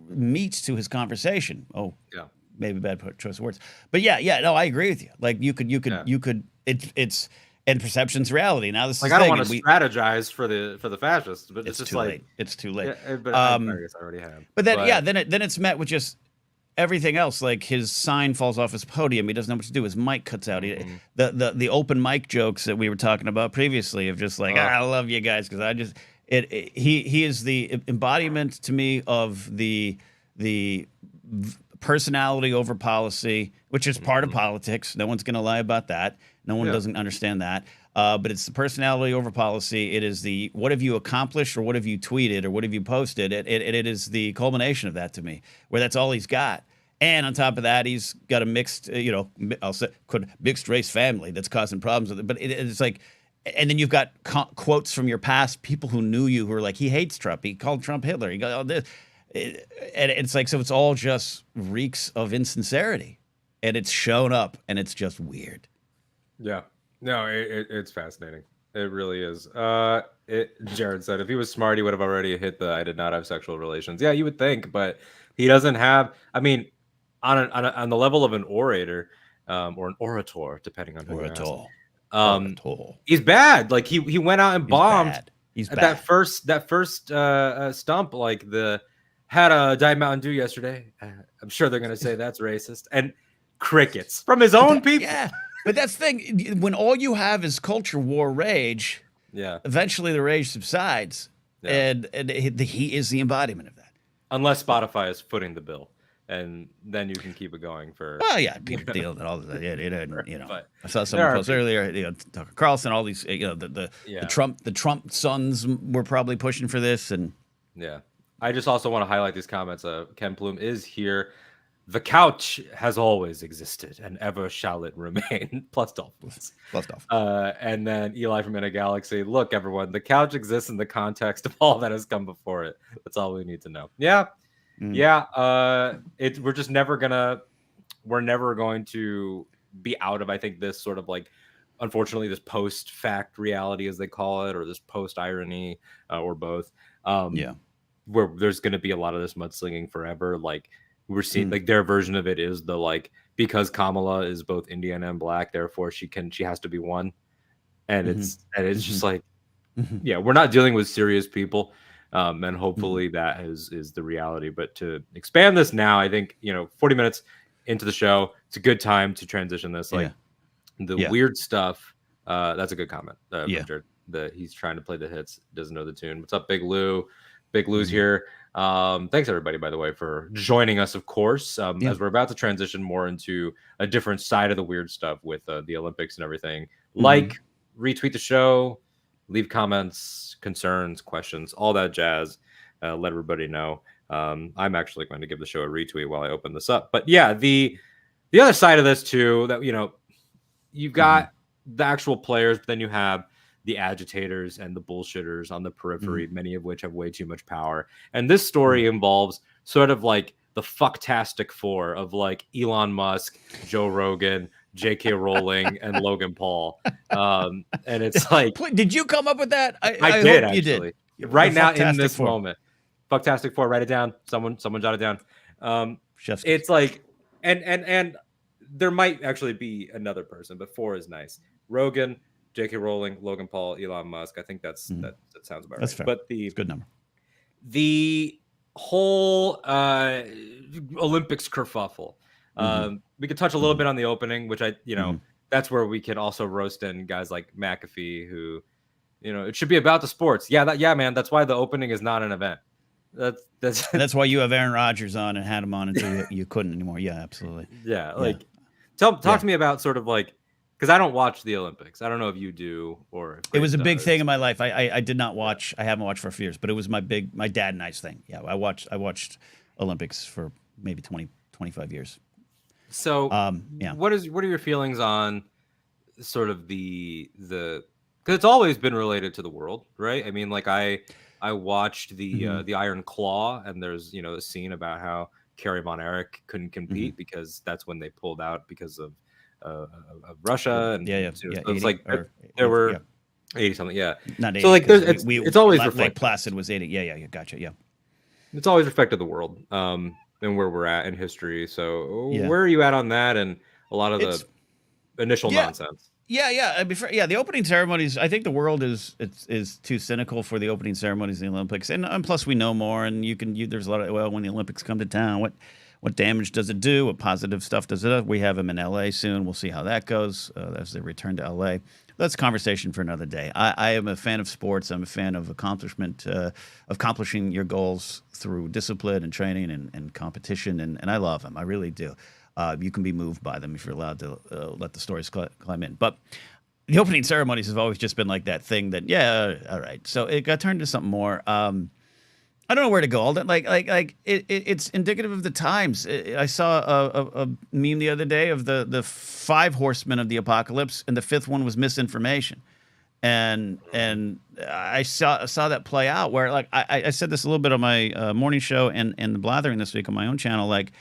meat to his conversation. Oh, yeah. Maybe bad choice of words, but no, I agree with you. Like you could. It's and perception's reality. Now this like is I don't want to strategize for the fascists, but it's just too like late. It's too late. Yeah, but I guess I already have. But then it's met with just everything else. Like his sign falls off his podium. He doesn't know what to do. His mic cuts out. The open mic jokes that we were talking about previously of just like I love you guys because I just he is the embodiment to me of the personality over policy, which is part of politics. No one's going to lie about that. No one doesn't understand that. But it's the personality over policy. It is the what have you accomplished or what have you tweeted or what have you posted. It is the culmination of that to me, where that's all he's got. And on top of that, he's got a mixed, I'll say, mixed race family that's causing problems with it. But it's like, and then you've got quotes from your past, people who knew you who are like, he hates Trump. He called Trump Hitler. He got all this. And it's like, so it's all just reeks of insincerity, and it's shown up, and it's just weird. Yeah, no, it's fascinating. It really is. Jared said if he was smart, he would have already hit the I did not have sexual relations. Yeah, you would think, but he doesn't have. I mean, on the level of an orator or an orator, depending on who you ask. He's bad. Like he went out and bombed. He's at bad. that first stump, like had a Diet Mountain Dew yesterday. I'm sure they're gonna say that's racist and crickets from his own people. Yeah, but that's the thing. When all you have is culture war rage, eventually the rage subsides, and he is the embodiment of that. Unless Spotify is footing the bill, and then you can keep it going for. Well, yeah, people deal with all of that. But I saw someone post earlier. Tucker Carlson, all these, the Trump sons were probably pushing for this, and I just also want to highlight these comments. Ken Plume is here. The couch has always existed and ever shall it remain. Plus Dolphins. And then Eli from In a Galaxy. Look, everyone, the couch exists in the context of all that has come before it. That's all we need to know. Yeah. We're just never going to be out of, I think, this sort of like, unfortunately, this post-fact reality, as they call it, or this post-irony, or both. where there's going to be a lot of this mudslinging forever. Like we're seeing, like their version of it is the like, because Kamala is both Indian and black, therefore she has to be one, and it's just like, yeah, we're not dealing with serious people, and hopefully that is the reality. But to expand this now, I think 40 minutes into the show, it's a good time to transition this. Like the weird stuff. That's a good comment. Richard, he's trying to play the hits, doesn't know the tune. What's up, Big Lou? Big Lou's here. Thanks everybody, by the way, for joining us, of course, as we're about to transition more into a different side of the weird stuff with the Olympics and everything. Like, retweet the show, leave comments, concerns, questions, all that jazz. Let everybody know. I'm actually going to give the show a retweet while I open this up. But yeah, the other side of this too, that you've got the actual players, but then you have the agitators and the bullshitters on the periphery, many of which have way too much power. And this story involves sort of like the fucktastic four of like Elon Musk, Joe Rogan, J.K. Rowling, and Logan Paul. And it's like, did you come up with that? I did actually. You did. Right now in this moment, fucktastic four. Write it down. Someone jot it down. It's like, and there might actually be another person, but four is nice. Rogan, J.K. Rowling, Logan Paul, Elon Musk. I think that sounds about right. Fair. But it's a good number. The whole Olympics kerfuffle. We could touch a little bit on the opening, which that's where we could also roast in guys like McAfee, who, it should be about the sports. Yeah, man. That's why the opening is not an event. That's why you have Aaron Rodgers on and had him on until you couldn't anymore. Yeah, absolutely. Yeah, like talk to me about sort of like, because I don't watch the Olympics. I don't know if you do or. It was a big thing in my life. I did not watch. I haven't watched for a few years, but it was my dad and I's thing. Yeah, I watched Olympics for maybe 20, 25 years. So what are your feelings on sort of the because it's always been related to the world, right? I mean, like I watched the Iron Claw, and there's a scene about how Kerry Von Erich couldn't compete because that's when they pulled out because of Russia, and so it's like there were 80 something, not 80. So like it's always reflected. Lake Placid was 80, gotcha, It's always reflected the world, and where we're at in history. So where are you at on that, and a lot of the initial nonsense? The opening ceremonies. I think the world is too cynical for the opening ceremonies in the Olympics, and plus we know more, and there's a lot of when the Olympics come to town, what damage does it do? What positive stuff does it do? We have them in L.A. soon. We'll see how that goes as they return to L.A. That's a conversation for another day. I am a fan of sports. I'm a fan of accomplishing your goals through discipline and training and competition, and I love them. I really do. You can be moved by them if you're allowed to let the stories climb in. But the opening ceremonies have always just been like that thing that, all right. So it got turned into something more. I don't know where to go. Alden. It's indicative of the times. I saw a meme the other day of the 5 horsemen of the apocalypse, and the 5th one was misinformation. And I saw that play out where, like, I said this a little bit on my morning show and the Blathering this week on my own channel. Like,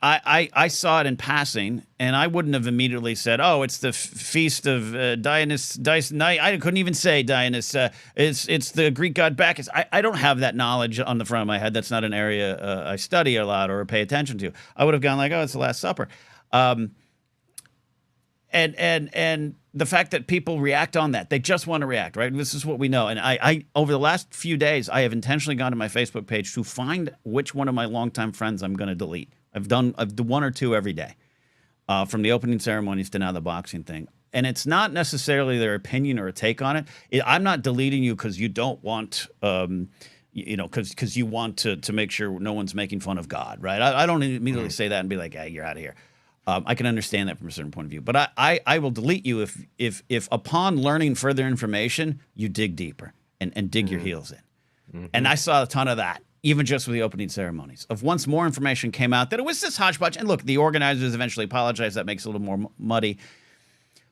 I saw it in passing, and I wouldn't have immediately said, "Oh, it's the feast of Dionysus." I couldn't even say Dionysus. It's the Greek god Bacchus. I don't have that knowledge on the front of my head. That's not an area I study a lot or pay attention to. I would have gone like, "Oh, it's the Last Supper," and the fact that people react on that, they just want to react, right? This is what we know. And I over the last few days, I have intentionally gone to my Facebook page to find which one of my longtime friends I'm going to delete. I've done 1 or 2 every day, from the opening ceremonies to now the boxing thing. And it's not necessarily their opinion or a take on it. I'm not deleting you because you don't want, because you want to make sure no one's making fun of God, right? I don't immediately say that and be like, "Hey, you're out of here." I can understand that from a certain point of view, but I will delete you if upon learning further information you dig deeper and dig your heels in. And I saw a ton of that. Even just with the opening ceremonies, of once more information came out that it was this hodgepodge. And look, the organizers eventually apologized. That makes it a little more muddy.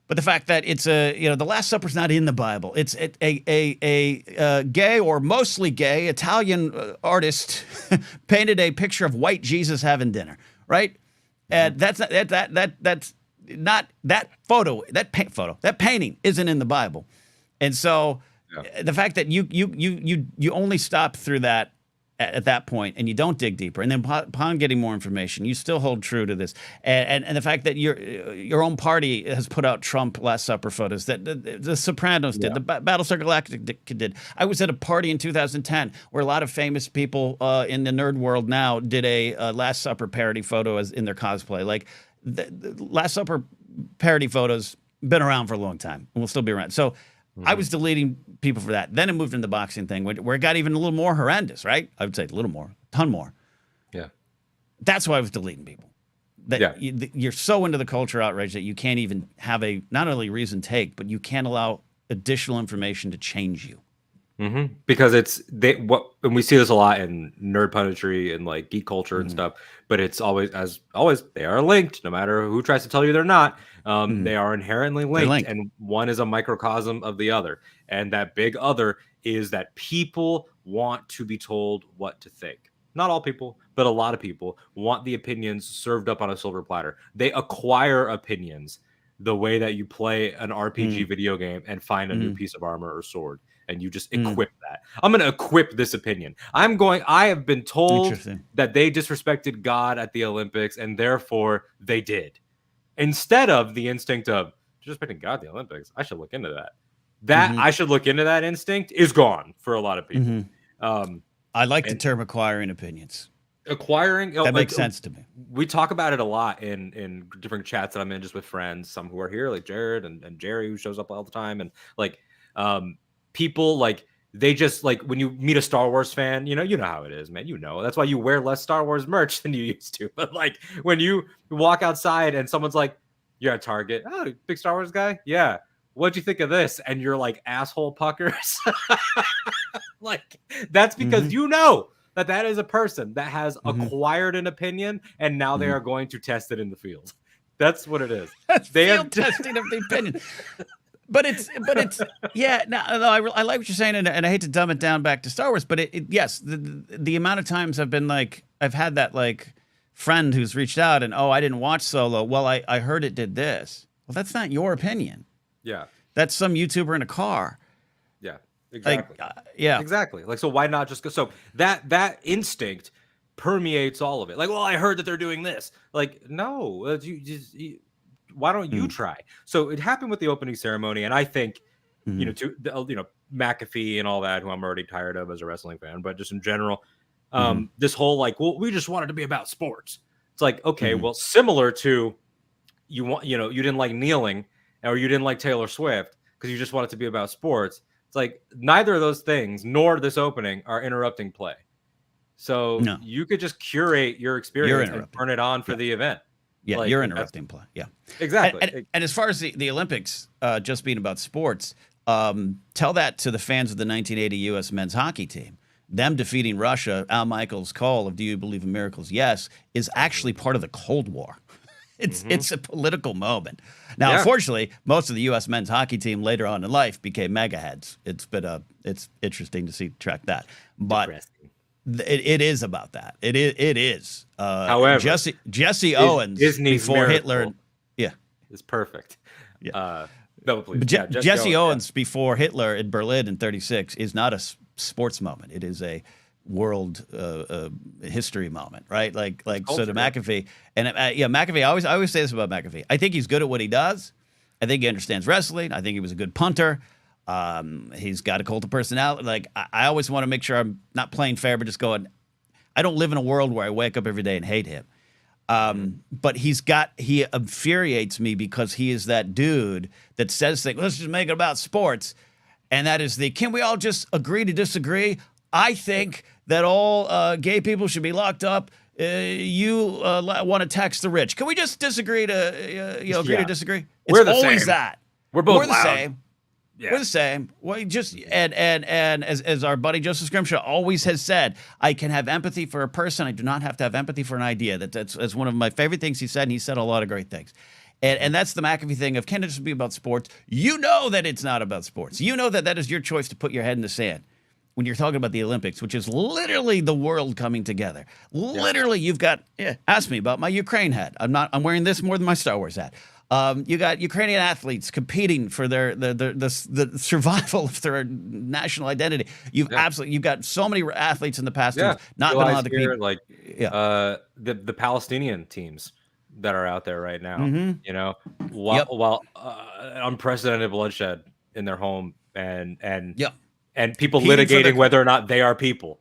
But the fact that it's the Last Supper's not in the Bible. It's a gay or mostly gay Italian artist painted a picture of white Jesus having dinner, right? And that's not that photo. That painting isn't in the Bible. And so the fact that you only stop through that. at that point, and you don't dig deeper, and then upon getting more information, you still hold true to this, and the fact that your own party has put out Trump Last Supper photos, that the Sopranos did, the Battlestar Galactica did. I was at a party in 2010 where a lot of famous people in the nerd world now did a Last Supper parody photo as in their cosplay. Like the Last Supper parody photos been around for a long time and will still be around. So I was deleting people for that. Then it moved into the boxing thing where it got even a little more horrendous, right? I would say a little more, a ton more. Yeah. That's why I was deleting people. You're so into the culture outrage that you can't even have a not only reasoned take, but you can't allow additional information to change you. Because and we see this a lot in nerd punditry and like geek culture and stuff, but it's always, as always, they are linked no matter who tries to tell you they're not. They are inherently linked, and one is a microcosm of the other. And that big other is that people want to be told what to think. Not all people, but a lot of people want the opinions served up on a silver platter. They acquire opinions the way that you play an RPG video game and find a new piece of armor or sword, and you just equip that. I'm going to equip this opinion. I have been told that they disrespected God at the Olympics, and therefore they did. Instead of the instinct of disrespecting God at the Olympics, I should look into that. I should look into that instinct is gone for a lot of people. I like the term acquiring opinions. Acquiring, that makes sense to me. We talk about it a lot in different chats that I'm in just with friends, some who are here, like Jared and Jerry, who shows up all the time, and like people like they just like when you meet a Star Wars fan, you know how it is, man. That's why you wear less Star Wars merch than you used to. But like when you walk outside and someone's like, "You're at Target, oh, big Star Wars guy, yeah. What'd you think of this?" And you're like, asshole puckers. Like that's because you know that is a person that has acquired an opinion, and now they are going to test it in the field. That's what it is. They are testing of the opinion. But it's yeah. No, I like what you're saying, and I hate to dumb it down back to Star Wars, but yes, the amount of times I've had that like friend who's reached out and I didn't watch Solo. Well, I heard it did this. Well, that's not your opinion. Yeah, that's some YouTuber in a car. Yeah, exactly. Like, yeah, exactly. Like, so why not just go? So that instinct permeates all of it. Like, well, I heard that they're doing this. Like, no, why don't you try? So it happened with the opening ceremony, and I think, McAfee and all that, who I'm already tired of as a wrestling fan, but just in general, this whole like, well, we just wanted to be about sports. It's like, okay, well, similar to you didn't like kneeling, or you didn't like Taylor Swift because you just want it to be about sports. It's like neither of those things nor this opening are interrupting play. So you could just curate your experience and turn it on for the event. Yeah, like, you're interrupting play. Yeah, exactly. And as far as the Olympics just being about sports, tell that to the fans of the 1980 U.S. men's hockey team. Them defeating Russia, Al Michaels' call of "Do you believe in miracles?" Yes, is actually part of the Cold War. It's a political moment. Now, unfortunately, most of the U.S. men's hockey team later on in life became megaheads. It's interesting to track that, but it is about that. It is. However, Jesse Owens Disney's before Hitler, is perfect. Yeah, no, please. Jesse Owens before Hitler in Berlin in '36 is not a sports moment. It is a world history moment, right? Like so to McAfee and McAfee. I always say this about McAfee. I think he's good at what he does. I think he understands wrestling. I think he was a good punter. He's got a cult of personality. Like I always want to make sure I'm not playing fair, but just going. I don't live in a world where I wake up every day and hate him. But he infuriates me because he is that dude that says things. Let's just make it about sports, and that is can we all just agree to disagree? I think that all gay people should be locked up. You want to tax the rich. Can we just disagree to agree to disagree? We're the always same. that. We're both the loud. same. Yeah. We're the same. Well, just and as our buddy Joseph Scrimshaw always has said, I can have empathy for a person. I do not have to have empathy for an idea. That's one of my favorite things he said, and he said a lot of great things. And that's the McAfee thing of, can it just be about sports? You know that it's not about sports. You know that is your choice to put your head in the sand when you're talking about the Olympics, which is literally the world coming together. Literally, you've got, ask me about my Ukraine hat. I'm wearing this more than my Star Wars hat. You got Ukrainian athletes competing for the survival of their national identity. You've got so many athletes in the past who've not been allowed to compete. Like the Palestinian teams that are out there right now, you know, while unprecedented bloodshed in their home and people litigating whether or not they are people,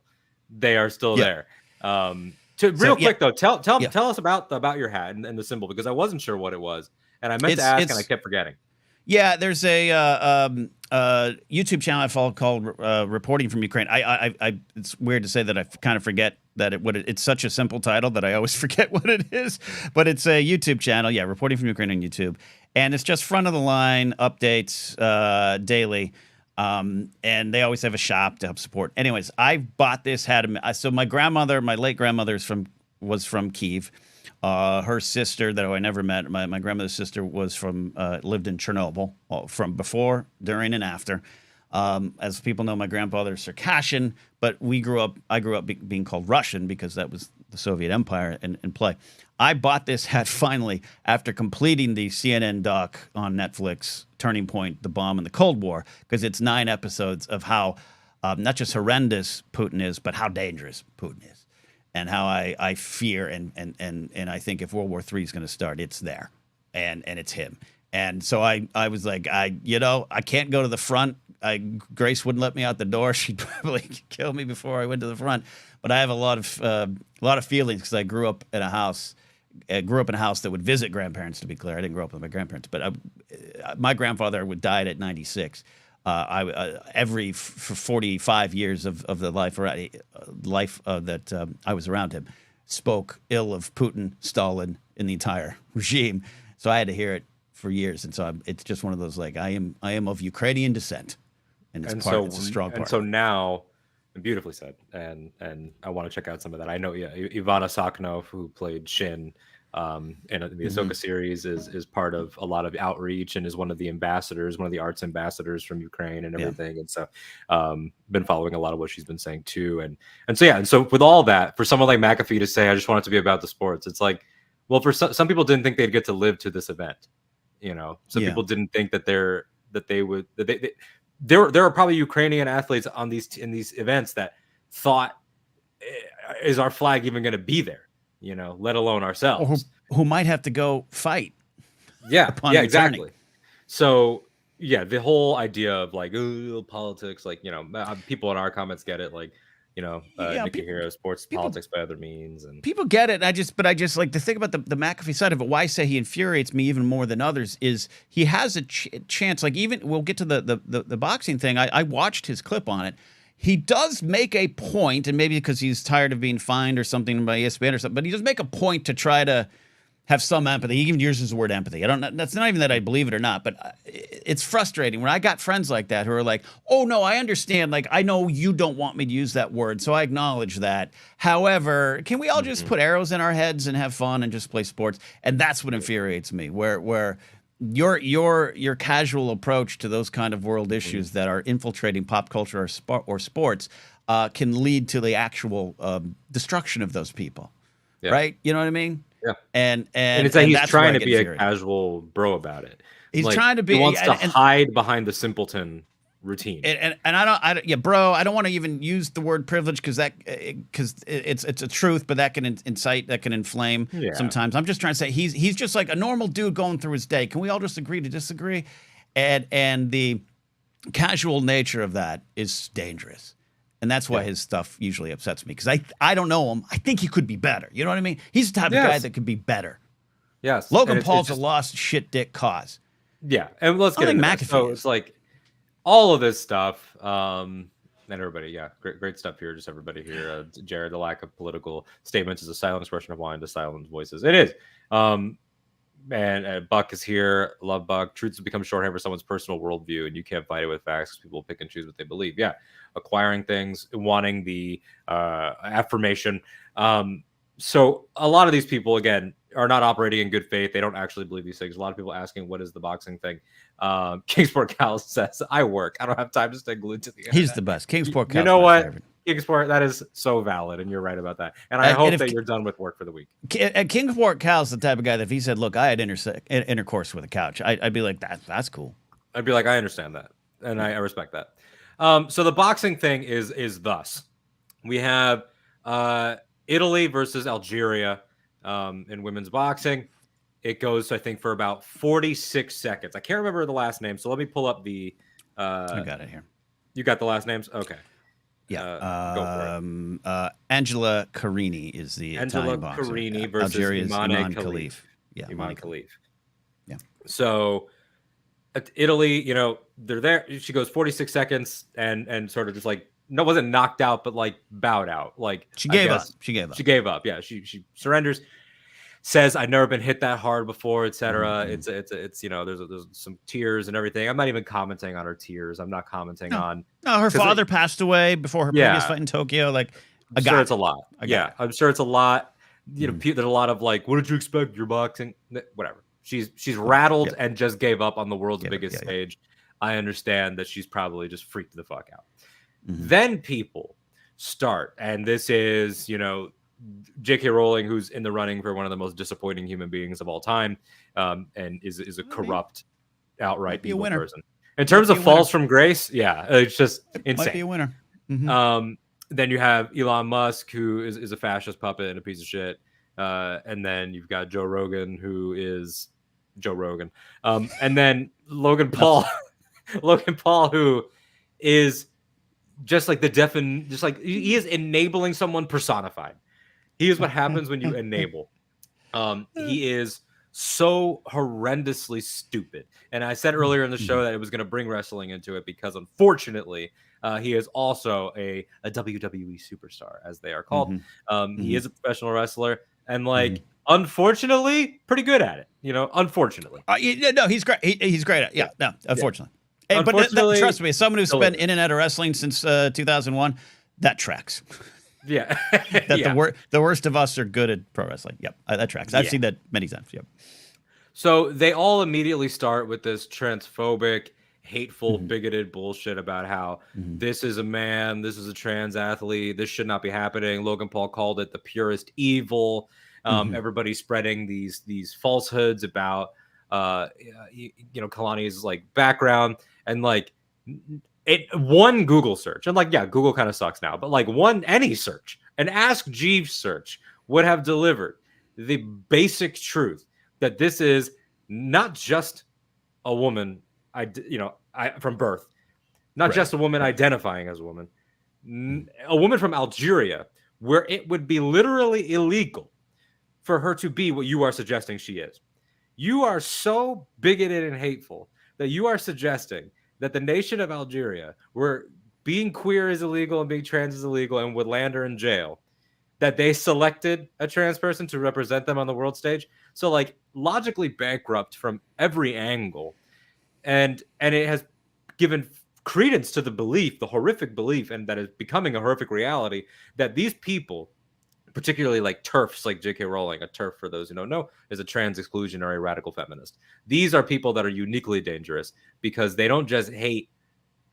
they are still there. Quick though, tell us about your hat and the symbol, because I wasn't sure what it was, and I meant to ask and I kept forgetting. Yeah, there's a YouTube channel I follow called Reporting from Ukraine. I it's weird to say that I kind of forget that it's such a simple title that I always forget what it is. But it's a YouTube channel, Reporting from Ukraine on YouTube, and it's just front of the line updates daily. And they always have a shop to help support. Anyways, I bought this hat. So my late grandmother was from Kyiv. Her sister, that I never met, my grandmother's sister, was lived in Chernobyl from before, during, and after. As people know, my grandfather's Circassian, but I grew up being called Russian because that was the Soviet Empire in play. I bought this hat finally after completing the CNN doc on Netflix, Turning Point, The Bomb in the Cold War, because it's 9 episodes of how not just horrendous Putin is, but how dangerous Putin is. And how I fear and I think if World War III is going to start, it's there, and it's him. And so I was like, I can't go to the front. Grace wouldn't let me out the door. She'd probably kill me before I went to the front. But I have a lot of feelings because I grew up in a house. That would visit grandparents. To be clear, I didn't grow up with my grandparents, but my grandfather died at 96. For 45 years of the life that I was around him, spoke ill of Putin, Stalin, and the entire regime. So I had to hear it for years, and so it's just one of those, like, I am of Ukrainian descent, and it's a strong part. And so now, beautifully said, and I want to check out some of that. I know Ivana Sakhnov, who played Shin in the Ahsoka series, is part of a lot of outreach and is one of the ambassadors, one of the arts ambassadors from Ukraine and everything. And so been following a lot of what she's been saying too. And so with all that, for someone like McAfee to say, I just want it to be about the sports, it's like, well, for some people didn't think they'd get to live to this event. Some people didn't think that there are probably Ukrainian athletes in these events that thought, is our flag even going to be there? Let alone ourselves, who might have to go fight. Exactly. So the whole idea of like politics, like people in our comments get it, like Nikki Hero, sports politics by other means, and people get it. I just like to think about the McAfee side of it. Why I say he infuriates me even more than others is he has a chance. Like, even we'll get to the boxing thing. I watched his clip on it. He does make a point, and maybe because he's tired of being fined or something by ESPN or something, but he does make a point to try to have some empathy. He even uses the word empathy. I don't know. That's not even that I believe it or not, but it's frustrating when I got friends like that who are like, oh, no, I understand. Like, I know you don't want me to use that word, so I acknowledge that. However, can we all just put arrows in our heads and have fun and just play sports? And that's what infuriates me, where your casual approach to those kind of world issues that are infiltrating pop culture or sports can lead to the actual destruction of those people, right? You know what I mean? Yeah. And it's like he's trying to be a casual bro about it. He's trying to be. He wants to hide behind the simpleton routine. And I don't want to even use the word privilege because it's a truth, but that can incite, that can inflame sometimes. I'm just trying to say he's just like a normal dude going through his day. Can we all just agree to disagree? And the casual nature of that is dangerous. And that's why his stuff usually upsets me, because I don't know him. I think he could be better. You know what I mean? He's the type of guy that could be better. Yes. Logan Paul's a lost shit dick cause. Yeah. And let's get into that. So it's like all of this stuff, and everybody, great stuff here. Just everybody here. Jared, the lack of political statements is a silent expression of wine to silent voices. It is. And Buck is here. Love Buck. Truth has become shorthand for someone's personal worldview, and you can't fight it with facts because people pick and choose what they believe. Yeah. Acquiring things, wanting the affirmation. So a lot of these people, again, are not operating in good faith. They don't actually believe these things. A lot of people asking, what is the boxing thing? Kingsport Cal says, I work. I don't have time to stay glued to the internet. He's the best. Kingsport Cal. You know what? Kingsport, that is so valid, and you're right about that. And I hope that you're done with work for the week. Kingsport Cal's the type of guy that if he said, "Look, I had intercourse with a couch," I'd be like, "That's cool." I'd be like, I understand that, and I respect that. So the boxing thing is thus: we have Italy versus Algeria in women's boxing. It goes, I think, for about 46 seconds. I can't remember the last name, so let me pull up the. I got it here. You got the last names? Okay. Yeah. Go for it. Angela Carini is the Italian boxer. Angela Carini versus Algeria's Iman Khalif. Yeah, Iman Khalif. Yeah. So Italy, they're there. She goes 46 seconds and sort of just like, no, wasn't knocked out, but like bowed out. Like she gave up. She gave up. Yeah. She surrenders. Says, I've never been hit that hard before, etc. It's there's some tears and everything. I'm not even commenting on her tears. I'm not commenting on. No, her father passed away before her previous fight in Tokyo. Like, I'm sure it's a lot. I'm sure it's a lot. There's a lot of like, what did you expect? You're boxing, whatever. She's rattled and just gave up on the world's biggest stage. I understand that she's probably just freaked the fuck out. Then people start, and this is J.K. Rowling, who's in the running for one of the most disappointing human beings of all time, and is a corrupt, outright evil person. In terms of falls from grace, it's just insane. Might be a winner. Then you have Elon Musk, who is a fascist puppet and a piece of shit. And then you've got Joe Rogan, who is Joe Rogan. And then Logan Paul, who is just like he is enabling someone personified. He is what happens when you enable. He is so horrendously stupid. And I said earlier in the show that it was going to bring wrestling into it because, unfortunately, he is also a WWE superstar, as they are called. He is a professional wrestler, and unfortunately, pretty good at it. Unfortunately. No, he's great. He's great at it. Yeah, no, unfortunately. Hey, but trust me, as someone who's been in and out of wrestling since 2001, that tracks. Yeah. The worst of us are good at pro wrestling. Yep, that tracks. I've seen that many times. Yep. So they all immediately start with this transphobic, hateful, bigoted bullshit about how this is a man, this is a trans athlete, this should not be happening. Logan Paul called it the purest evil. Everybody spreading these falsehoods about Kalani's background, and one Google search, and Google kind of sucks now, but any search, an Ask Jeeves search would have delivered the basic truth that this is not just a woman, from birth, not just a woman identifying as a woman, a woman from Algeria, where it would be literally illegal for her to be what you are suggesting she is. You are so bigoted and hateful that you are suggesting that the nation of Algeria, where being queer is illegal and being trans is illegal and would land her in jail, that they selected a trans person to represent them on the world stage. So logically bankrupt from every angle. And it has given credence to the belief, the horrific belief, and that is becoming a horrific reality, that these people, particularly TERFs, like J.K. Rowling, a TERF, for those who don't know, is a trans exclusionary radical feminist. These are people that are uniquely dangerous because they don't just hate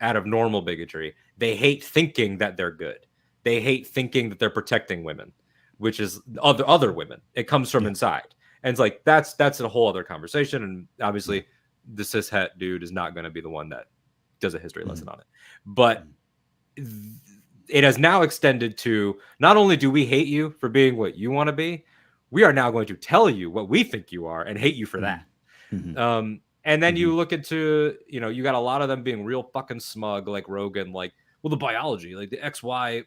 out of normal bigotry. They hate thinking that they're good. They hate thinking that they're protecting women, which is other women. It comes from inside. And it's that's a whole other conversation. And obviously the cishet dude is not going to be the one that does a history lesson on it. But it has now extended to, not only do we hate you for being what you want to be, we are now going to tell you what we think you are and hate you for that. And then you look into, you got a lot of them being real fucking smug, like Rogan, the biology, the XY.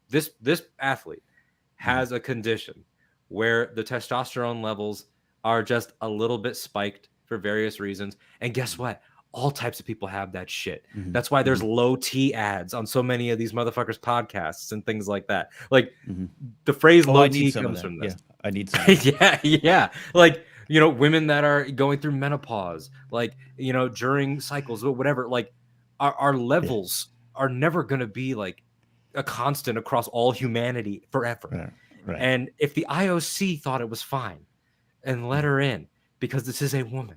This athlete has a condition where the testosterone levels are just a little bit spiked for various reasons. And guess what? All types of people have that shit. That's why there's low T ads on so many of these motherfuckers' podcasts and things like that. The phrase low T comes from this. Yeah, I need some. yeah. Women that are going through menopause, during cycles or whatever, our levels are never going to be a constant across all humanity forever. Right. And if the IOC thought it was fine and let her in because this is a woman,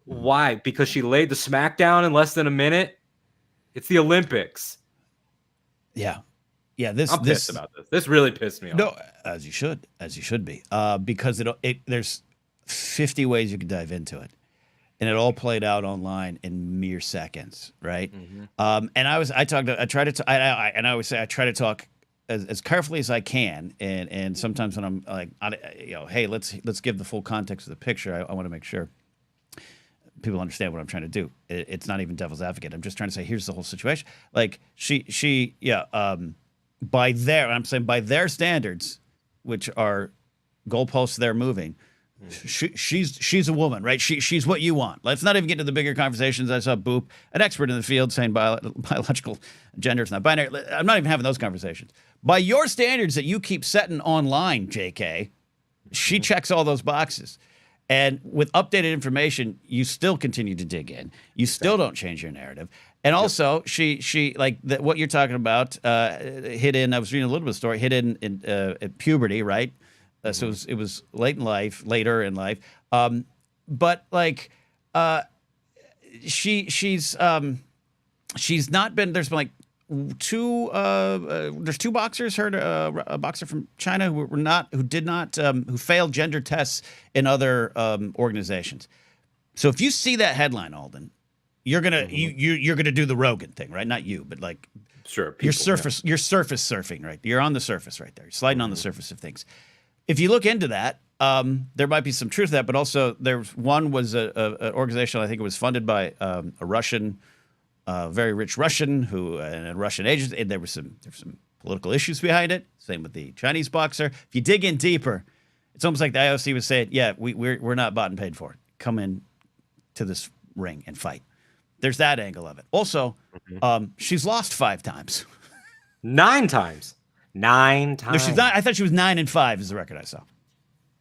why? Because she laid the smackdown in less than a minute? It's the Olympics. Yeah. Yeah, I'm pissed about this. This really pissed me off. No, as you should be, because there's 50 ways you could dive into it, and it all played out online in mere seconds, right? And I always say I try to talk as carefully as I can, and sometimes when I'm like, hey, let's give the full context of the picture. I want to make sure people understand what I'm trying to do. It's not even devil's advocate. I'm just trying to say, here's the whole situation. Like by their standards, which are goalposts they're moving, she's a woman, right? She's what you want. Let's not even get into the bigger conversations. I saw Boop, an expert in the field, saying biological gender is not binary. I'm not even having those conversations. By your standards that you keep setting online, JK, she checks all those boxes. And with updated information, you still continue to dig in. You still don't change your narrative. And also, she like what you're talking about, hit in. I was reading a little bit of the story. Hit in at puberty, right? So it was later in life. But like, she's not been. There's been like there's two boxers. A boxer from China who failed gender tests in other organizations. So if you see that headline, Alden, you're gonna you're gonna do the Rogan thing, right? Not you, but like sure, you're surface surfing, right? You're on the surface right there. You're sliding on the surface of things. If you look into that, there might be some truth to that, but also one was an organization, I think it was funded by a Russian, very rich Russian and a Russian agent, and there were some political issues behind it. Same with the Chinese boxer. If you dig in deeper, it's almost like the IOC was saying, yeah, we're not bought and paid for it. Come in to this ring and fight. There's that angle of it. Also, she's lost 5 times. 9 times. 9 times. No, she's not. I thought she was 9-5 is the record I saw.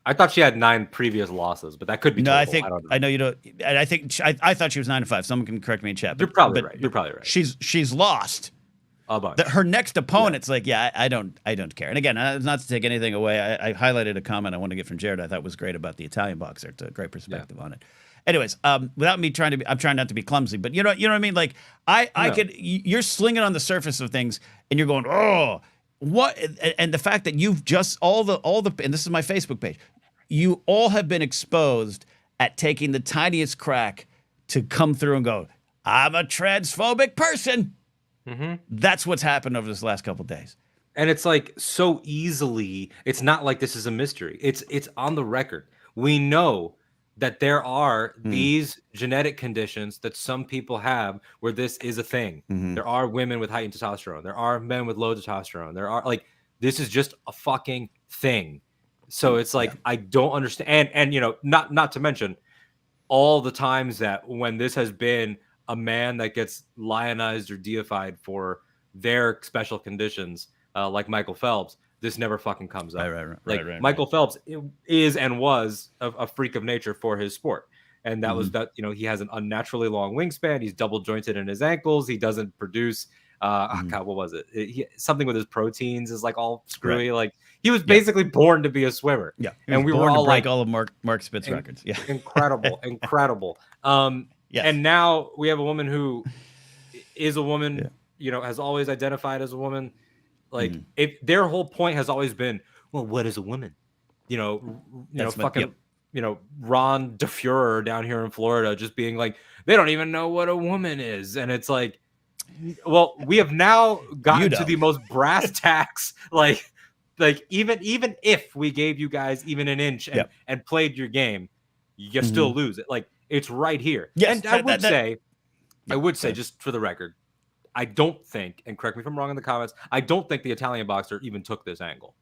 I thought she had 9 previous losses, but that could be. No, total. I know you don't. And I thought she was 9-5. Someone can correct me in chat. You're probably right. You're probably right. She's lost a bunch. Her next opponent's like, yeah, I don't care. And again, not to take anything away. I highlighted a comment I wanted to get from Jared. I thought was great about the Italian boxer. It's a great perspective on it. Anyways, without me I'm trying not to be clumsy, but you know what I mean? Like you're slinging on the surface of things and you're going, oh, what? And the fact that you've just all the, and this is my Facebook page, you all have been exposed at taking the tiniest crack to come through and go, I'm a transphobic person. That's what's happened over this last couple of days. And it's like so easily, it's not like this is a mystery. It's on the record. We know that there are these genetic conditions that some people have where this is a thing. There are women with heightened testosterone. There are men with low testosterone. There are this is just a fucking thing. So it's like, I don't understand. And not to mention all the times that when this has been a man that gets lionized or deified for their special conditions, like Michael Phelps, this never fucking comes up. Right. Michael Phelps is and was a freak of nature for his sport. And that was that, he has an unnaturally long wingspan. He's double jointed in his ankles. He doesn't produce, God, what was it? Something with his proteins is like all screwy. Right. Like he was basically born to be a swimmer. Yeah. And we were all break all of Mark Spitz records. Yeah. Incredible. And now we have a woman who is a woman, has always identified as a woman. Like if their whole point has always been, well, what is a woman? Ron DeFuhrer down here in Florida just being like, they don't even know what a woman is. And it's like, well, we have now gotten to the most brass tacks. Like even if we gave you guys even an inch and played your game, you still lose it. Like it's right here. Yes, and I would say just for the record, I don't think, and correct me if I'm wrong in the comments, I don't think the Italian boxer even took this angle.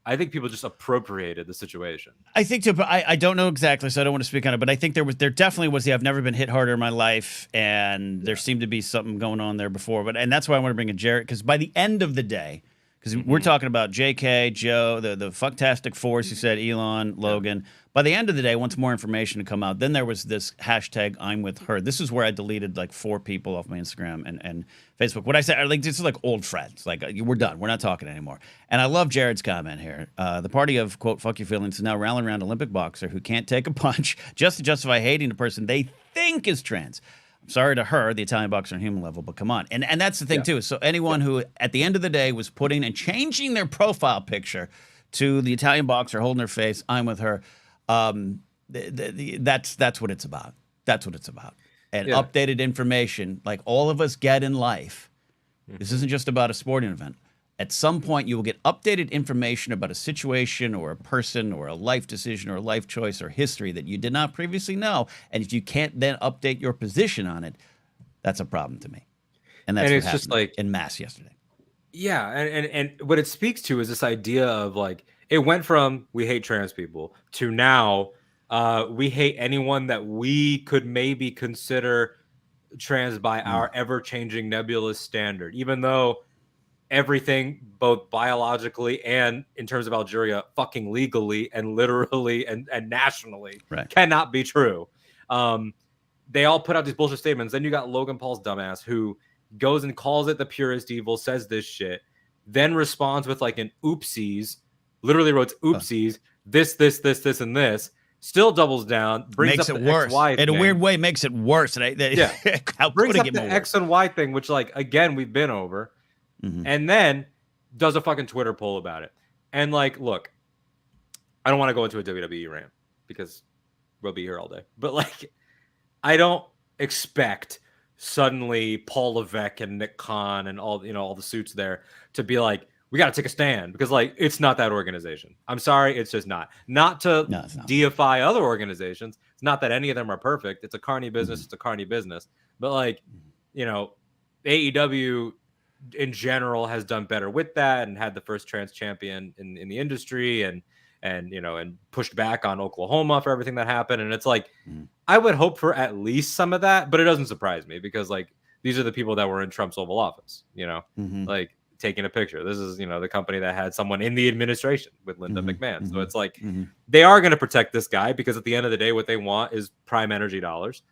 I think people just appropriated the situation. I think too, but I don't know exactly, so I don't want to speak on it. But I think there definitely was I've never been hit harder in my life, and there seemed to be something going on there before. And that's why I want to bring in Jared, because by the end of the day, because we're talking about JK, Joe, the fucktastic force, you said, Elon, Logan. By the end of the day, once more information to come out, then there was this hashtag I'm with her. This is where I deleted like 4 people off my Instagram and Facebook. What I said, like, this is like old friends. Like, we're done. We're not talking anymore. And I love Jared's comment here. The party of, quote, fuck your feelings is now rallying around Olympic boxer who can't take a punch just to justify hating the person they think is trans. Sorry to her, the Italian boxer on human level, but come on. And that's the thing too. So anyone who at the end of the day was putting and changing their profile picture to the Italian boxer holding her face, I'm with her. That's what it's about. That's what it's about. And updated information, like all of us get in life. This isn't just about a sporting event. At some point, you will get updated information about a situation or a person or a life decision or a life choice or history that you did not previously know. And if you can't then update your position on it, that's a problem to me. And that's what happened just like en masse yesterday. Yeah, and what it speaks to is this idea of like it went from we hate trans people to now we hate anyone that we could maybe consider trans by our ever-changing nebulous standard, even though everything, both biologically and in terms of Algeria, fucking legally and literally and nationally cannot be true. They all put out these bullshit statements. Then you got Logan Paul's dumbass who goes and calls it the purest evil, says this shit, then responds with like an oopsies, literally wrote oopsies, this, and this, still doubles down, brings makes up it the worse. XY in a weird way, makes it worse. Brings up the X and Y thing, which like, again, we've been over. And then does a fucking Twitter poll about it. And like, look, I don't want to go into a WWE rant because we'll be here all day. But like, I don't expect suddenly Paul Levesque and Nick Khan and all, all the suits there to be like, we got to take a stand because like, it's not that organization. I'm sorry. It's just not to deify other organizations. It's not that any of them are perfect. It's a carny business. It's a carny business. But like, AEW in general has done better with that and had the first trans champion in the industry and pushed back on Oklahoma for everything that happened. And it's like, I would hope for at least some of that, but it doesn't surprise me because like, these are the people that were in Trump's Oval Office, like taking a picture. This is, the company that had someone in the administration with Linda McMahon. So it's like, they are going to protect this guy because at the end of the day, what they want is prime energy dollars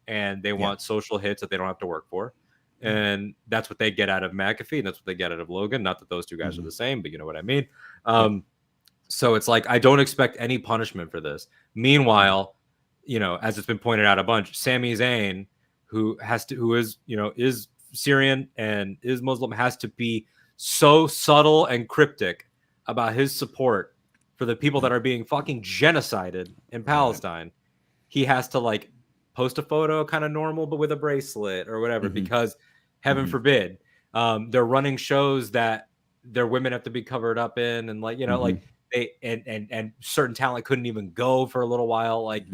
and they want social hits that they don't have to work for. And that's what they get out of McAfee. And that's what they get out of Logan. Not that those two guys are the same, but you know what I mean? So it's like, I don't expect any punishment for this. Meanwhile, as it's been pointed out a bunch, Sami Zayn, who is Syrian and is Muslim, has to be so subtle and cryptic about his support for the people that are being fucking genocided in Palestine. He has to like post a photo kind of normal, but with a bracelet or whatever, because heaven forbid, they're running shows that their women have to be covered up in. And like, like they, and certain talent couldn't even go for a little while. Like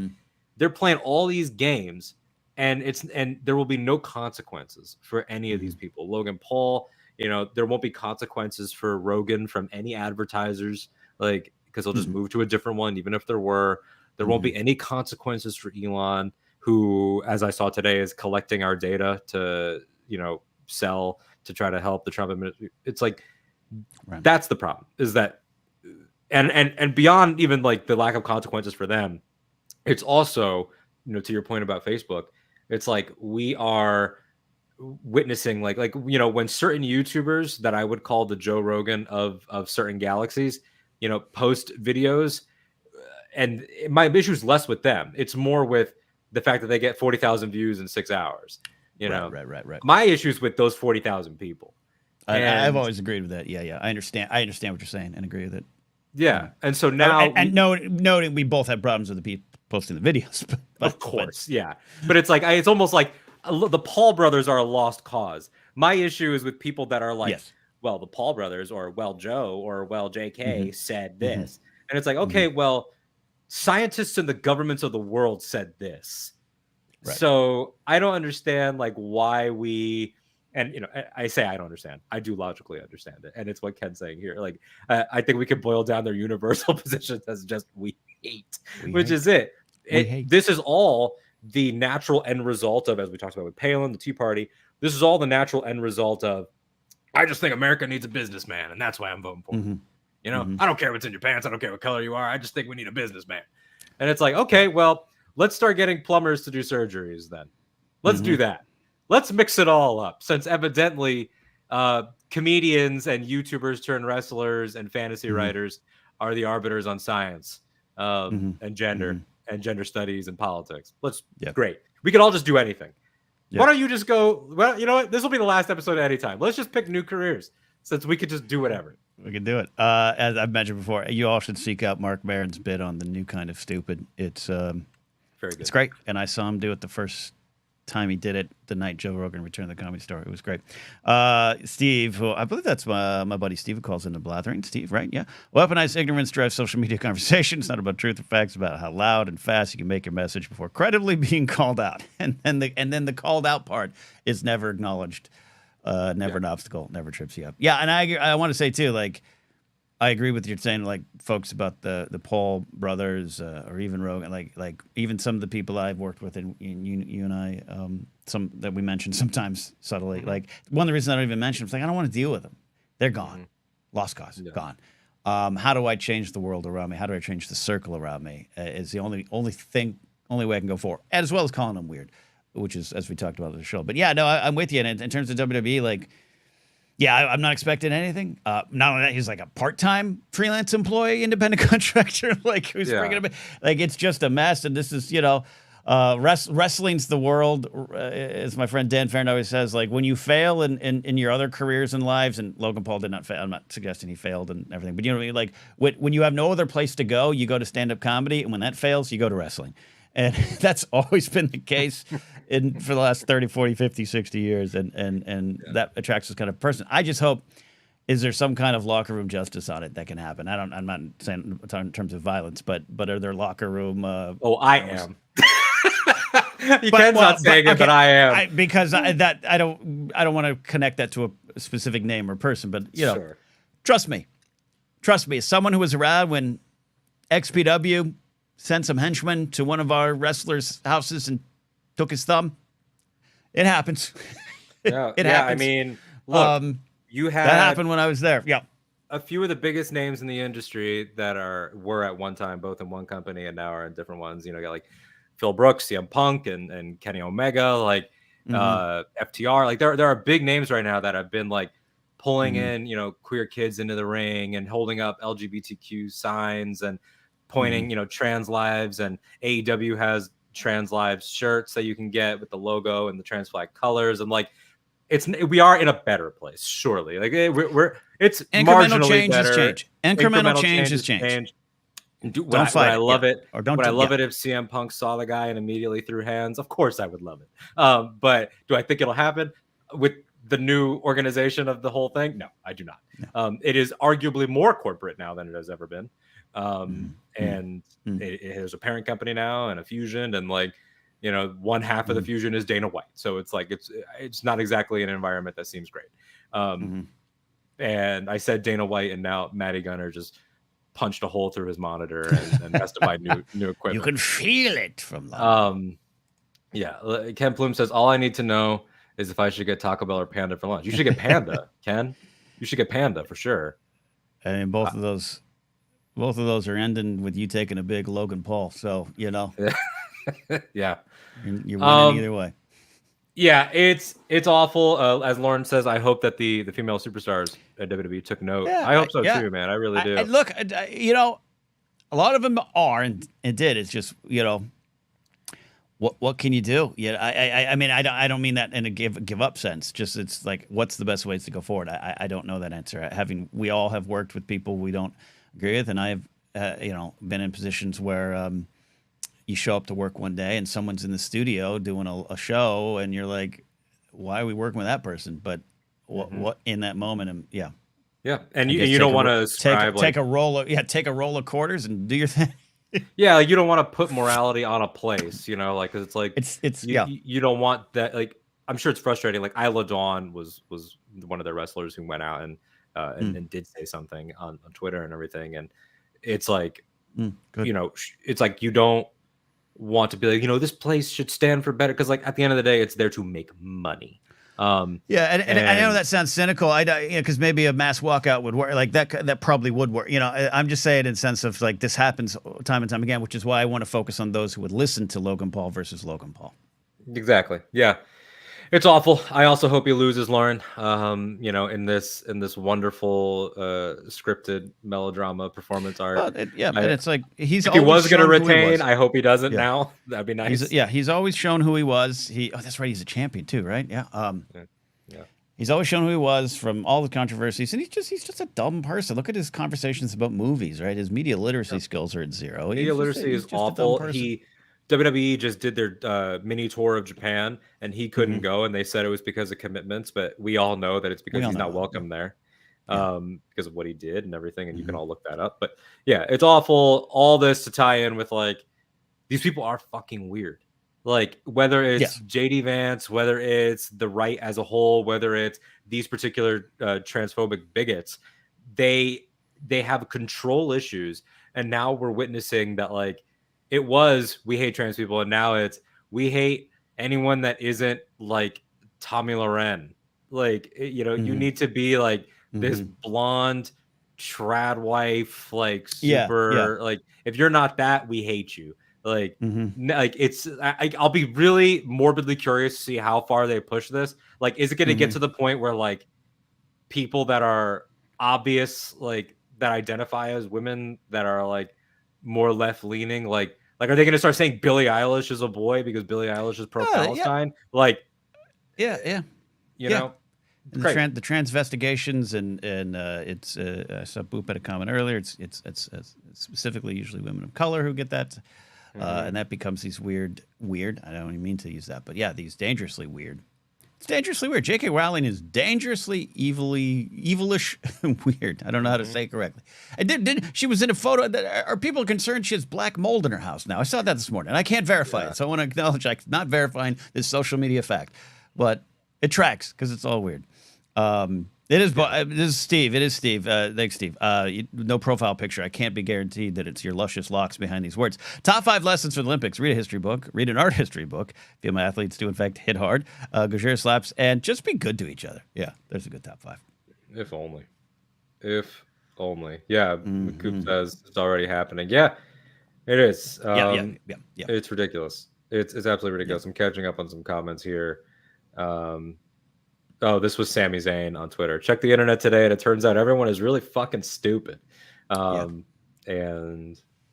they're playing all these games and there will be no consequences for any of these people. Logan Paul, there won't be consequences for Rogan from any advertisers, like, because they'll just move to a different one. Even if there won't be any consequences for Elon, who, as I saw today, is collecting our data to, sell to try to help the Trump administration. It's like, that's the problem, is that, and beyond even like the lack of consequences for them, it's also, to your point about Facebook, it's like we are witnessing like when certain YouTubers that I would call the Joe Rogan of certain galaxies, post videos, and my issue is less with them. It's more with the fact that they get 40,000 views in 6 hours. Right. My issue is with those 40,000 people. I've always agreed with that. Yeah. I understand what you're saying and agree with it. Yeah. And so now, and noting we both have problems with the people posting the videos, but of course, yeah. But it's like it's almost like the Paul brothers are a lost cause. My issue is with people that are like, well, the Paul brothers, or well, Joe, or well, JK said this, and it's like, okay, well, scientists and the governments of the world said this. Right. So I don't understand like why we, and I say I don't understand. I do logically understand it, and it's what Ken's saying here. Like I think we can boil down their universal positions as just we hate, is it. This is all the natural end result of, as we talked about with Palin, the Tea Party. This is all the natural end result of, I just think America needs a businessman, and that's why I'm voting for him. I don't care what's in your pants. I don't care what color you are. I just think we need a businessman. And it's like, okay, well, let's start getting plumbers to do surgeries then. Let's do that. Let's mix it all up, since evidently comedians and YouTubers turned wrestlers and fantasy writers are the arbiters on science and gender and gender studies and politics. Great. We could all just do anything. Why don't you just go? Well, you know what? This will be the last episode of Anytime. Let's just pick new careers since we could just do whatever. We can do it. As I've mentioned before, you all should seek out Mark Maron's bit on the New Kind of Stupid. It's very good. It's great, and I saw him do it the first time he did it the night Joe Rogan returned to the Comedy Store. It was great. Steve, who I believe that's my buddy Steve, who calls into Blathering. Steve, right? Yeah. Weaponized ignorance drives social media conversations. Not about truth or facts, about how loud and fast you can make your message before credibly being called out. And then the called out part is never acknowledged. Never an obstacle, never trips you up. Yeah, and I want to say too, like, I agree with you saying, like, folks about the Paul brothers or even Rogan, like even some of the people I've worked with, and you and I, some that we mentioned sometimes subtly. Like, one of the reasons I don't even mention them is like I don't want to deal with them. They're gone, lost cause, gone. How do I change the world around me? How do I change the circle around me? Is the only way I can go forward, as well as calling them weird, which is as we talked about in the show. But yeah, no, I'm with you. And in terms of WWE, like. Yeah, I'm not expecting anything. Not only that, he's like a part-time freelance employee, independent contractor, like who's bringing it. Like it's just a mess. And this is, wrestling's the world, as my friend Dan Farron always says. Like when you fail in your other careers and lives, and Logan Paul did not fail. I'm not suggesting he failed and everything, but you know what I mean. Like when you have no other place to go, you go to stand-up comedy, and when that fails, you go to wrestling. And that's always been the case for the last 30, 40, 50, 60 years. And that attracts this kind of person. I just hope, is there some kind of locker room justice on it that can happen? I'm not saying in terms of violence, but are there locker room? I am. Ken's not saying it, but I am. Because I don't want to connect that to a specific name or person, but trust me, as someone who was around when XPW sent some henchmen to one of our wrestlers' houses and took his thumb. It happens. It happens. I mean, look, that happened when I was there. Yeah. A few of the biggest names in the industry that were at one time both in one company and now are in different ones. You know, got like Phil Brooks, CM Punk, and Kenny Omega, like FTR. Like there are big names right now that have been like pulling in, queer kids into the ring and holding up LGBTQ signs and pointing, trans lives, and AEW has trans lives shirts that you can get with the logo and the trans flag colors. And like, we are in a better place, surely. Like it's incremental marginally change better. Is change. Incremental change is change. Don't fight. I love it. Or don't. Would I love it if CM Punk saw the guy and immediately threw hands? Of course, I would love it. But do I think it'll happen with the new organization of the whole thing? No, I do not. No. It is arguably more corporate now than it has ever been. And it has a parent company now and a fusion, and like, one half of the fusion is Dana White. So it's like, it's not exactly an environment that seems great. And I said Dana White, and now Matty Gunner just punched a hole through his monitor and has to buy new equipment. You can feel it from that. Ken Plume says, all I need to know is if I should get Taco Bell or Panda for lunch. You should get Panda, Ken. You should get Panda for sure. I mean, both of those are ending with you taking a big Logan Paul. So, yeah, you're winning either way. Yeah, it's awful. As Lauren says, I hope that the female superstars at WWE took note. Yeah, I hope so too, man. I really do. Look, a lot of them are and did. It's just, what can you do? Yeah, I mean, I don't mean that in a give up sense. Just it's like, what's the best ways to go forward? I don't know that answer. We all have worked with people we don't agree with, and I've been in positions where you show up to work one day and someone's in the studio doing a show, and you're like, why are we working with that person? But what in that moment? Yeah, and you don't want to take a roll of quarters and do your thing. Yeah, like you don't want to put morality on a place, like, cause it's like you don't want that. Like, I'm sure it's frustrating. Like Isla Dawn was one of the wrestlers who went out and did say something on Twitter and everything, and it's like it's like you don't want to be like, this place should stand for better, because like at the end of the day, it's there to make money. And I know that sounds cynical. Because maybe a mass walkout would work. Like that probably would work. I'm just saying in the sense of like this happens time and time again, which is why I want to focus on those who would listen to Logan Paul versus Logan Paul. Exactly. Yeah. It's awful. I also hope he loses, Lauren. In this wonderful scripted melodrama performance art. Well, and it's like he's If he always was going to shown who he retain, was. I hope he doesn't Yeah. now. That'd be nice. He's always shown who he was. That's right. He's a champion too, right? Yeah. Yeah. He's always shown who he was from all the controversies, and he's just a dumb person. Look at his conversations about movies, right? His media literacy skills are at zero. Media literacy is awful. WWE just did their mini tour of Japan, and he couldn't go, and they said it was because of commitments, but we all know that it's because he's not welcome there, because of what he did and everything, and you can all look that up. But yeah, it's awful. All this to tie in with like these people are fucking weird. Like whether it's JD Vance, whether it's the right as a whole, whether it's these particular transphobic bigots, they have control issues, and now we're witnessing that like. It was we hate trans people, and now it's we hate anyone that isn't like Tommy Loren. Like you need to be like this blonde trad wife, like super like if you're not that, we hate you. Like like it's I'll be really morbidly curious to see how far they push this. Like, is it going to get to the point where like people that are obvious, like that identify as women that are like more left leaning, like are they going to start saying Billie Eilish is a boy because Billie Eilish is pro Palestine? Like, you know, and the transvestigations and it's I saw Boop had a comment earlier. It's specifically usually women of color who get that, and that becomes these weird. I don't even mean to use that, but yeah, these dangerously weird. It's dangerously weird. J.K. Rowling is dangerously evilish weird. I don't know how to say it correctly. And she was in a photo. Are people concerned she has black mold in her house now? I saw that this morning, and I can't verify it. So I want to acknowledge I'm not verifying this social media fact, but it tracks because it's all weird. It is. This is Steve. It is Steve. Thanks, Steve. No profile picture. I can't be guaranteed that it's your luscious locks behind these words. Top 5 lessons for the Olympics. Read a history book. Read an art history book. Female athletes do, in fact, hit hard. Gauger slaps. And just be good to each other. Yeah, there's a good top 5. If only. Yeah, Coop says it's already happening. Yeah, it is. Yeah. It's ridiculous. It's absolutely ridiculous. I'm catching up on some comments here. Oh, this was Sami Zayn on Twitter. Check the internet today, and it turns out everyone is really fucking stupid. And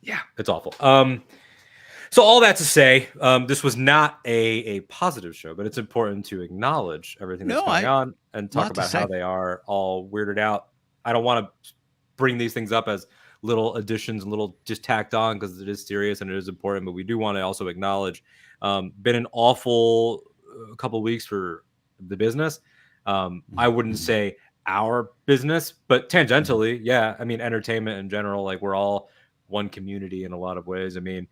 yeah, it's awful. So all that to say, this was not a positive show, but it's important to acknowledge everything that's going on and talk about how they are all weirded out. I don't want to bring these things up as little additions, little just tacked on, because it is serious and it is important, but we do want to also acknowledge been an awful couple of weeks for the business. I wouldn't say our business, but tangentially, yeah. I mean, entertainment in general, like we're all one community in a lot of ways. I mean,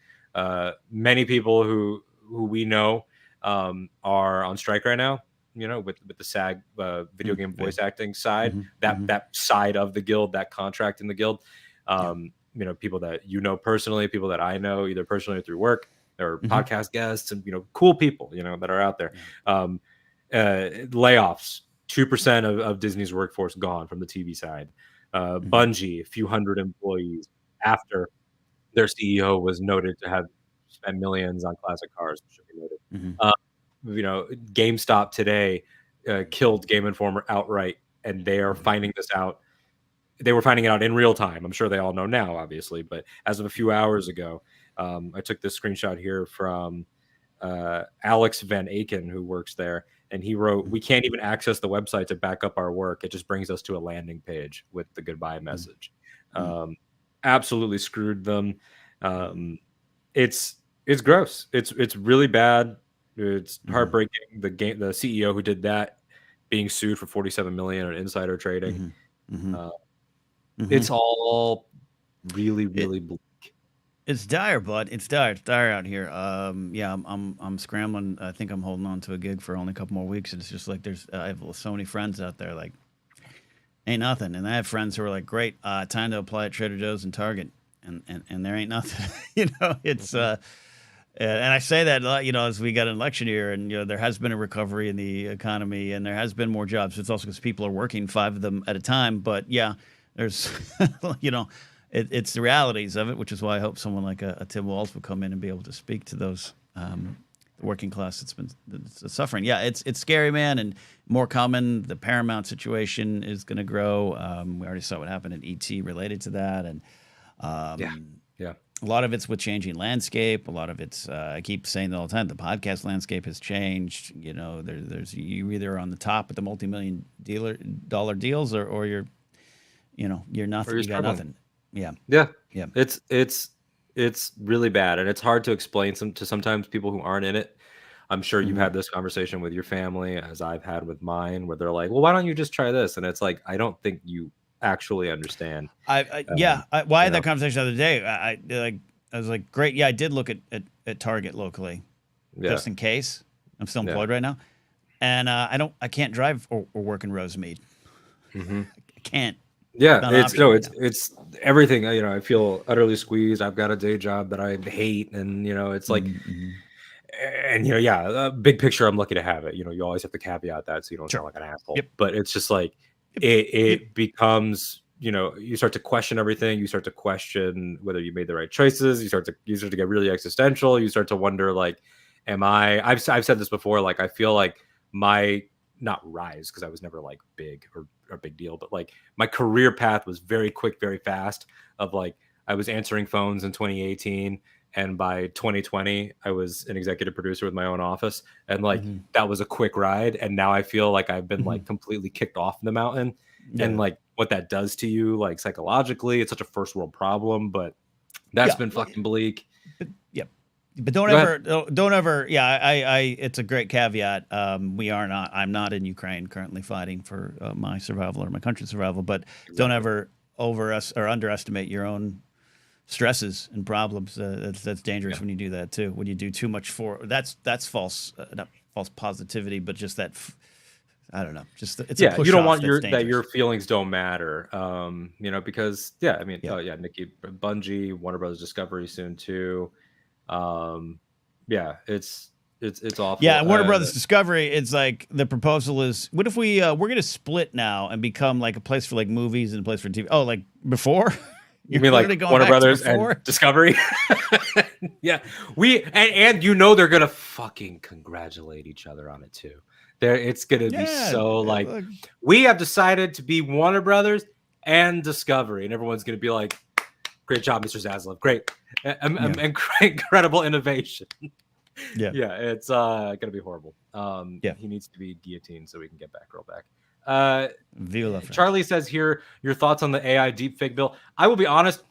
many people who we know are on strike right now, with the SAG video game voice acting side, that side of the guild, that contract in the guild, people that personally, people that I know either personally or through work or podcast guests, and cool people that are out there. Layoffs, 2% of Disney's workforce gone from the TV side. Bungie, a few hundred employees after their CEO was noted to have spent millions on classic cars. Should be noted. GameStop today killed Game Informer outright, and they are finding this out. They were finding it out in real time. I'm sure they all know now, obviously, but as of a few hours ago, I took this screenshot here from Alex Van Aken, who works there. And he wrote, "We can't even access the website to back up our work. It just brings us to a landing page with the goodbye message." Absolutely screwed them. It's gross. It's really bad. It's heartbreaking. The CEO who did that being sued for $47 million on insider trading. It's all really, really bleak. It's dire, bud. It's dire. It's dire out here. I'm scrambling. I think I'm holding on to a gig for only a couple more weeks. It's just like I have so many friends out there, like ain't nothing. And I have friends who are like, great, time to apply at Trader Joe's and Target, and there ain't nothing. It's and I say that as we got an election year, and there has been a recovery in the economy, and there has been more jobs. It's also because people are working 5 of them at a time. But yeah, there's It's the realities of it, which is why I hope someone like a Tim Walz will come in and be able to speak to those the working class that's suffering. Yeah, it's scary, man, and more common. The Paramount situation is going to grow. We already saw what happened at ET related to that, and yeah. A lot of it's with changing landscape. A lot of it's I keep saying that all the time. The podcast landscape has changed. You know, there's you either on the top with the multi-million-dollar deals, or you're, you know, you're nothing. Or you got nothing. Yeah. Yeah. It's really bad, and it's hard to explain to sometimes people who aren't in it. I'm sure you've had this conversation with your family, as I've had with mine, where they're like, "Well, why don't you just try this?" And it's like, I don't think you actually understand. I had that conversation the other day. I was like, great. Yeah, I did look at Target locally, just in case. I'm still employed right now, and I can't drive or work in Rosemead. I can't. Yeah, it's everything. You know, I feel utterly squeezed. I've got a day job that I hate, and you know, it's like, and you know, big picture, I'm lucky to have it. You know, you always have to caveat that so you don't sound like an asshole. But it's just like it becomes, you know, you start to question everything. You start to question whether you made the right choices. You start to get really existential. You start to wonder, like, I've said this before. Like, I feel like my not rise, because I was never like big or a big deal, but like my career path was very quick, very fast. Of like, I was answering phones in 2018, and by 2020 I was an executive producer with my own office, and like that was a quick ride. And now I feel like I've been like completely kicked off the mountain, and like what that does to you, like psychologically, it's such a first world problem, but that's been fucking bleak. But don't ever. Yeah, it's a great caveat. I'm not in Ukraine currently fighting for my survival or my country's survival. But don't ever underestimate your own stresses and problems. That's dangerous when you do that too. When you do too much that's false, not false positivity, but just that. I don't know. Just it's a push you don't off want that your feelings don't matter. You know, because I mean, Nikki Bungie, Warner Brothers Discovery soon too. It's awful. Yeah, Warner Brothers Discovery, it's like the proposal is, what if we're going to split now and become like a place for like movies and a place for TV? Oh, like before? You mean like Warner Brothers and Discovery? Yeah, and you know they're gonna fucking congratulate each other on it too. It's gonna be so like, we have decided to be Warner Brothers and Discovery, and everyone's gonna be like, great job, Mr. Zaslav. Great. Incredible innovation. It's gonna be horrible. He needs to be guillotined so we can get Batgirl back. Charlie says here, your thoughts on the AI deepfake bill. I will be honest,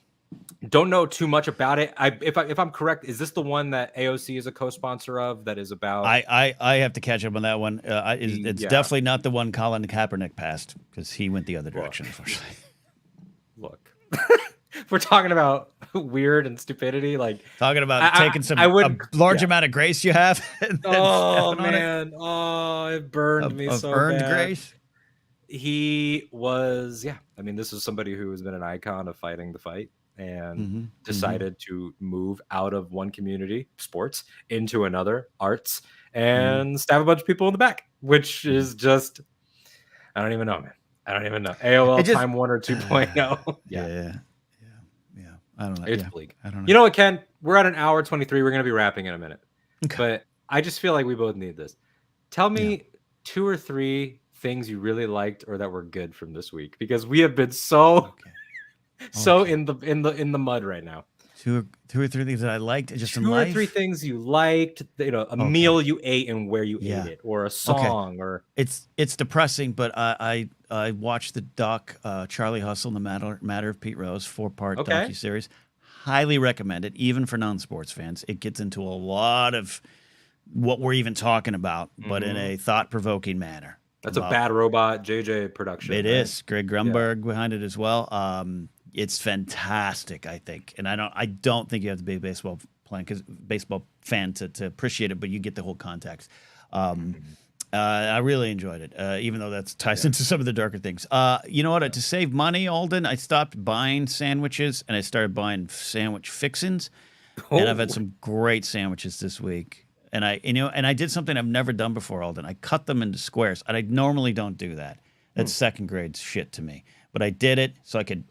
don't know too much about it. If I'm correct, is this the one that AOC is a co-sponsor of? That is about. I have to catch up on that one. It's definitely not the one Colin Kaepernick passed, because he went the other direction. Unfortunately. Look. We're talking about weird and stupidity, like talking about taking a large amount of grace you have. Oh man, it burned me so earned bad. Grace. He was, I mean, this is somebody who has been an icon of fighting the fight, and decided to move out of one community, sports, into another, arts, and stab a bunch of people in the back, which is just, I don't even know, man. I don't even know. AOL Time Warner 2.0. Yeah. I don't know. It's bleak. I don't know. You know what, Ken? We're at an hour 23. We're going to be wrapping in a minute. Okay. But I just feel like we both need this. Tell me 2 or 3 things you really liked or that were good from this week, because we have been so in the mud right now. 2 or 3 things that I liked just in life. 2 or 3 things you liked, a meal you ate and where you ate it, or a song, or it's depressing, but I watched the doc Charlie Hustle and the Matter of Pete Rose 4-part docuseries. Highly recommend it, even for non-sports fans. It gets into a lot of what we're even talking about, but in a thought-provoking manner. That's a Bad Robot JJ production. It is. Greg Grunberg behind it as well. It's fantastic, I think, and I don't think you have to be a baseball fan to appreciate it, but you get the whole context. I really enjoyed it, even though that ties into some of the darker things. You know what? To save money, Alden, I stopped buying sandwiches and I started buying sandwich fixins, and I've had some great sandwiches this week. And I did something I've never done before, Alden. I cut them into squares, and I normally don't do that. That's second grade shit to me. But I did it so I could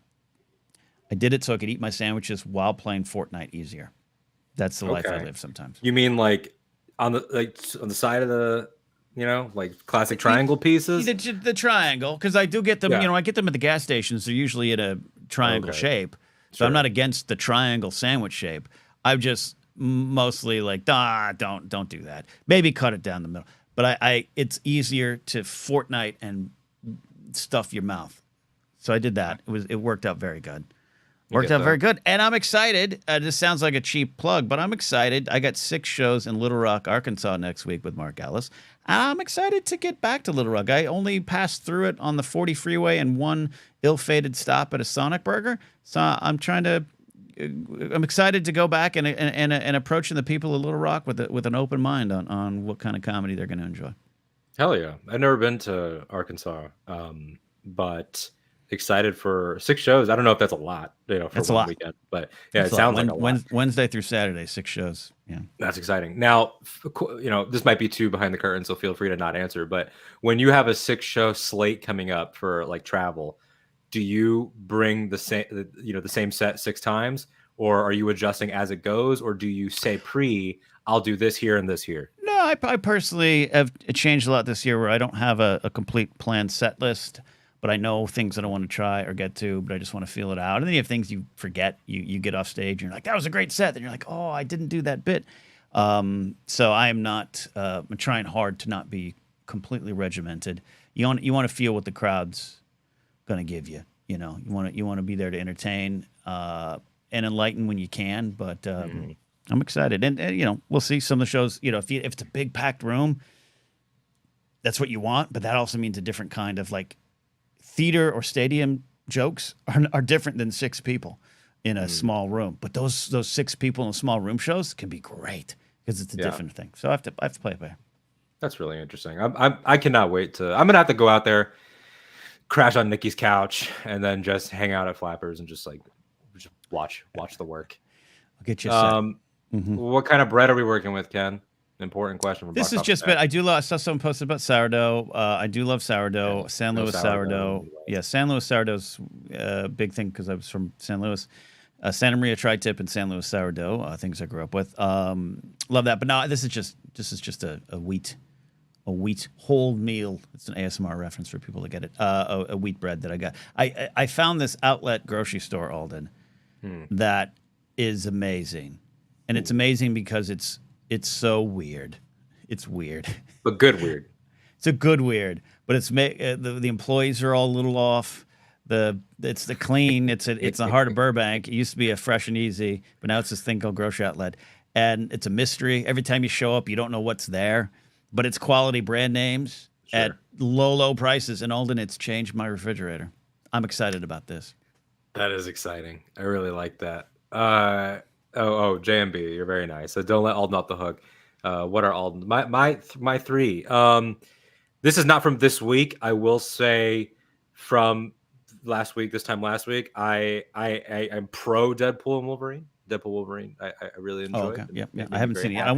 eat my sandwiches while playing Fortnite easier. That's the life I live sometimes. You mean like on the side of the, like classic triangle pieces. The triangle, because I do get them. Yeah. I get them at the gas stations. They're usually in a triangle shape, so Sure. I'm not against the triangle sandwich shape. I'm just mostly like, don't do that. Maybe cut it down the middle. But it's easier to Fortnite and stuff your mouth. So I did that. It worked out very good. Worked out very good. And I'm excited. This sounds like a cheap plug, but I'm excited. I got 6 shows in Little Rock, Arkansas next week with Mark Ellis. I'm excited to get back to Little Rock. I only passed through it on the 40 freeway and one ill-fated stop at a Sonic Burger. So I'm excited to go back and approaching the people of Little Rock with an open mind on what kind of comedy they're going to enjoy. Hell yeah. I've never been to Arkansas, but excited for 6 shows. I don't know if that's a lot, for that's one weekend, but yeah, that's it sounds like a lot. Wednesday through Saturday, 6 shows. Yeah, that's exciting. Now, this might be too behind the curtain, so feel free to not answer. But when you have a 6-show slate coming up for like travel, do you bring the same set 6 times, or are you adjusting as it goes, or do you say I'll do this here and this here? No, I personally have changed a lot this year where I don't have a complete planned set list. But I know things that I want to try or get to, but I just want to feel it out. And then you have things you forget. You get off stage and you're like, that was a great set. Then you're like, oh, I didn't do that bit. So I am not I'm trying hard to not be completely regimented. You want to feel what the crowd's going to give you. You want to be there to entertain and enlighten when you can. But I'm excited. And we'll see some of the shows. If it's a big packed room, that's what you want. But that also means a different kind of like theater or stadium jokes are different than 6 people in a small room. But those 6 people in a small room shows can be great because it's a different thing. So I have to play it by. That's really interesting. I cannot wait I'm gonna have to go out there, crash on Nikki's couch, and then just hang out at Flappers and just watch the work. I'll get you. What kind of bread are we working with, Ken? Important question. This is just been. I saw someone posted about sourdough. I do love sourdough. Yeah, San Luis sourdough. Yeah, San Luis sourdough's a big thing because I was from San Luis. Santa Maria tri-tip and San Luis sourdough, things I grew up with. Love that. But no, this is just a wheat whole meal. It's an ASMR reference for people to get it. A wheat bread that I got. I found this outlet grocery store, Alden, that is amazing, and it's amazing because it's so weird. It's weird. But good weird. It's a good weird. But it's the employees are all a little off. It's the clean. It's the heart of Burbank. It used to be a Fresh and Easy, but now it's this thing called Grocery Outlet. And it's a mystery. Every time you show up, you don't know what's there. But it's quality brand names at low prices. And Alden, it's changed my refrigerator. I'm excited about this. That is exciting. I really like that. JMB, you're very nice. So don't let Alden off the hook. What are Alden? My 3. This is not from this week. I will say from this time last week, I'm pro Deadpool and Wolverine. I really enjoy it. Yeah. I haven't seen it yet.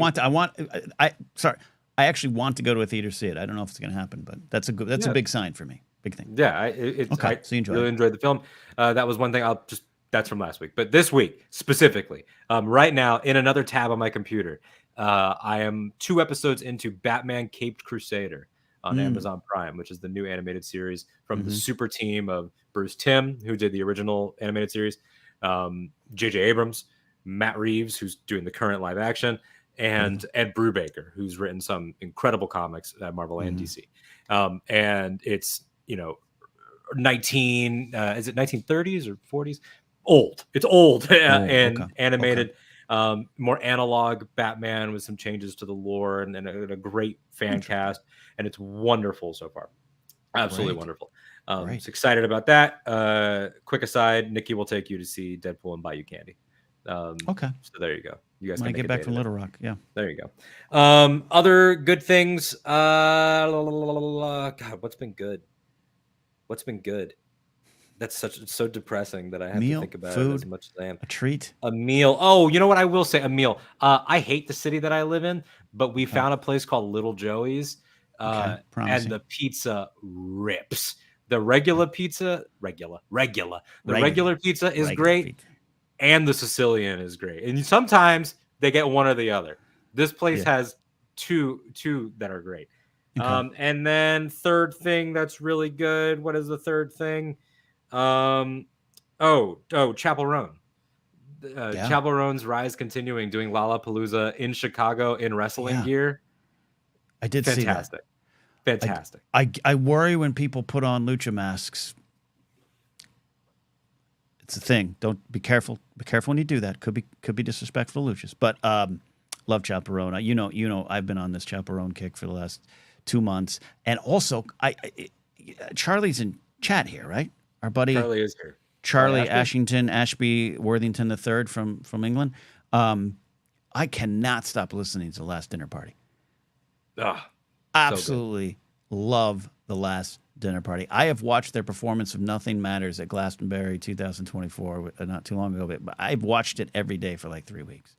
I actually want to go to a theater to see it. I don't know if it's going to happen, but that's a big sign for me. Big thing. Yeah, I really enjoyed the film. That was one thing. That's from last week. But this week, specifically, right now, in another tab on my computer, I am 2 episodes into Batman Caped Crusader on Amazon Prime, which is the new animated series from the super team of Bruce Timm, who did the original animated series, J.J. Abrams, Matt Reeves, who's doing the current live action, and Ed Brubaker, who's written some incredible comics at Marvel and DC. And it's, is it 1930s or 40s? It's old and animated, more analog Batman with some changes to the lore and a great fan cast, and it's wonderful so far. Absolutely wonderful. So excited about that. Quick aside, Nikki will take you to see Deadpool and buy you candy. So there you go. You guys can get back from Little Rock. Yeah. There you go. Other good things. God, what's been good? That's so depressing that I have to think about it as much as I am. A treat. A meal. Oh, you know what? I will say a meal. I hate the city that I live in, but we found a place called Little Joey's. And the pizza rips. The regular pizza, regular pizza is great. And the Sicilian is great. And sometimes they get one or the other. This place has two that are great. Okay. And then third thing that's really good. What is the third thing? Chapel Roan. Yeah. Chapel Roan's rise continuing, doing Lollapalooza in Chicago in wrestling Yeah. gear. I did see that. Fantastic. I worry when people put on lucha masks. It's a thing. Don't be careful. Be careful when you do that. Could be disrespectful to luchas. But love Chaperone. You know, I've been on this Chaperone kick for the last 2 months, and also Charlie's in chat here, right? Our buddy Charlie is here. Charlie Ashby Worthington III from England. I cannot stop listening to The Last Dinner Party. Absolutely love The Last Dinner Party. I have watched their performance of Nothing Matters at Glastonbury 2024 not too long ago, but I've watched it every day for like 3 weeks.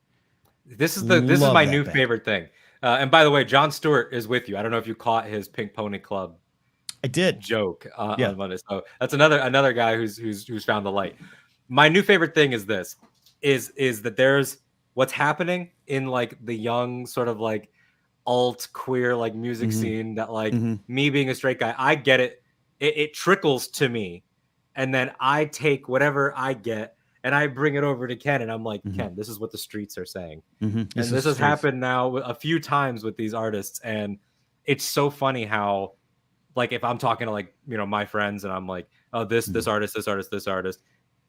This is my new favorite thing. And by the way, Jon Stewart is with you. I don't know if you caught his Pink Pony Club. I did joke on Monday. So that's another guy who's found the light. My new favorite thing is this: is that there's what's happening in like the young sort of like alt queer like music scene that like me being a straight guy, I get it. It trickles to me, and then I take whatever I get and I bring it over to Ken, and I'm like, Ken, this is what the streets are saying, and this has happened now a few times with these artists, and it's so funny how, like, if I'm talking to like, you know, my friends and I'm like, oh, this artist,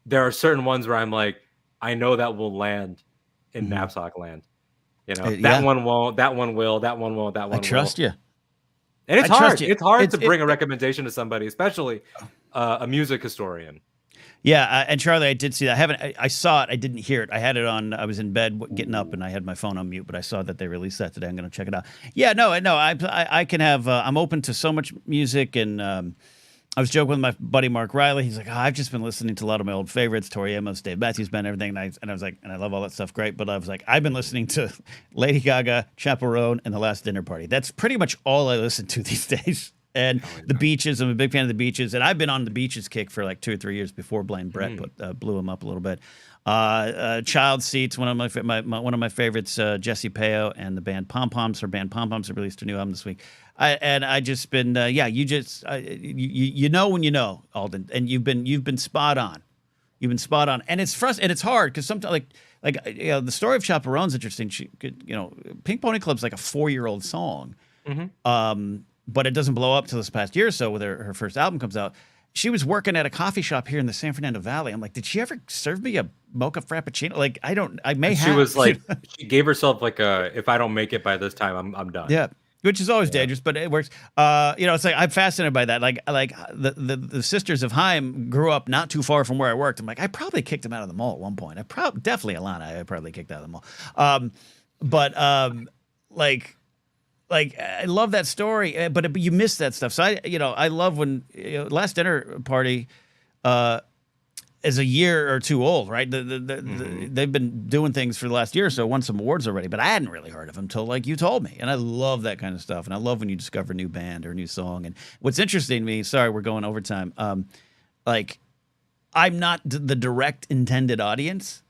there are certain ones where I'm like, I know that will land in Knapsack land. You know, that one won't, that one will, that one won't, that one will. I trust you. And it's hard. It's hard to bring a recommendation to somebody, especially a music historian. Yeah, and Charlie, I did see that. I saw it. I didn't hear it. I had it on. I was in bed getting up, and I had my phone on mute. But I saw that they released that today. I'm going to check it out. Yeah, no. I can have. I'm open to so much music, and I was joking with my buddy Mark Riley. He's like, I've just been listening to a lot of my old favorites, Tori Amos, Dave Matthews Band, everything. And I was like, and I love all that stuff. Great, but I was like, I've been listening to Lady Gaga, Chaperone, and The Last Dinner Party. That's pretty much all I listen to these days. And the Beaches, I'm a big fan of the Beaches, and I've been on the Beaches kick for like 2 or 3 years before Blaine Brett blew him up a little bit. Child Seats, one of my favorites, Jesse Peo and the band Pom Poms. Her band Pom Poms have released a new album this week. I just been you know when you know, Alden, and you've been spot on. You've been spot on, and it's frustrating, and it's hard because sometimes the story of Chaperone's interesting. Pink Pony Club's like a 4-year-old song. But it doesn't blow up till this past year or so when her first album comes out. She was working at a coffee shop here in the San Fernando Valley. I'm like, did she ever serve me a mocha frappuccino? Like, I may have. She was like, she gave herself like if I don't make it by this time, I'm done. Yeah. Which is always dangerous, but it works. It's like, I'm fascinated by that. Like the Sisters of Haim grew up not too far from where I worked. I'm like, I probably kicked them out of the mall at one point. Definitely Alana, I probably kicked out of the mall. Like I love that story, but you miss that stuff. So I love when Last Dinner Party is a year or two old, right? They've been doing things for the last year or so, won some awards already, but I hadn't really heard of them until like you told me, and I love that kind of stuff, and I love when you discover a new band or a new song. And what's interesting to me, sorry, we're going overtime. I'm not the direct intended audience.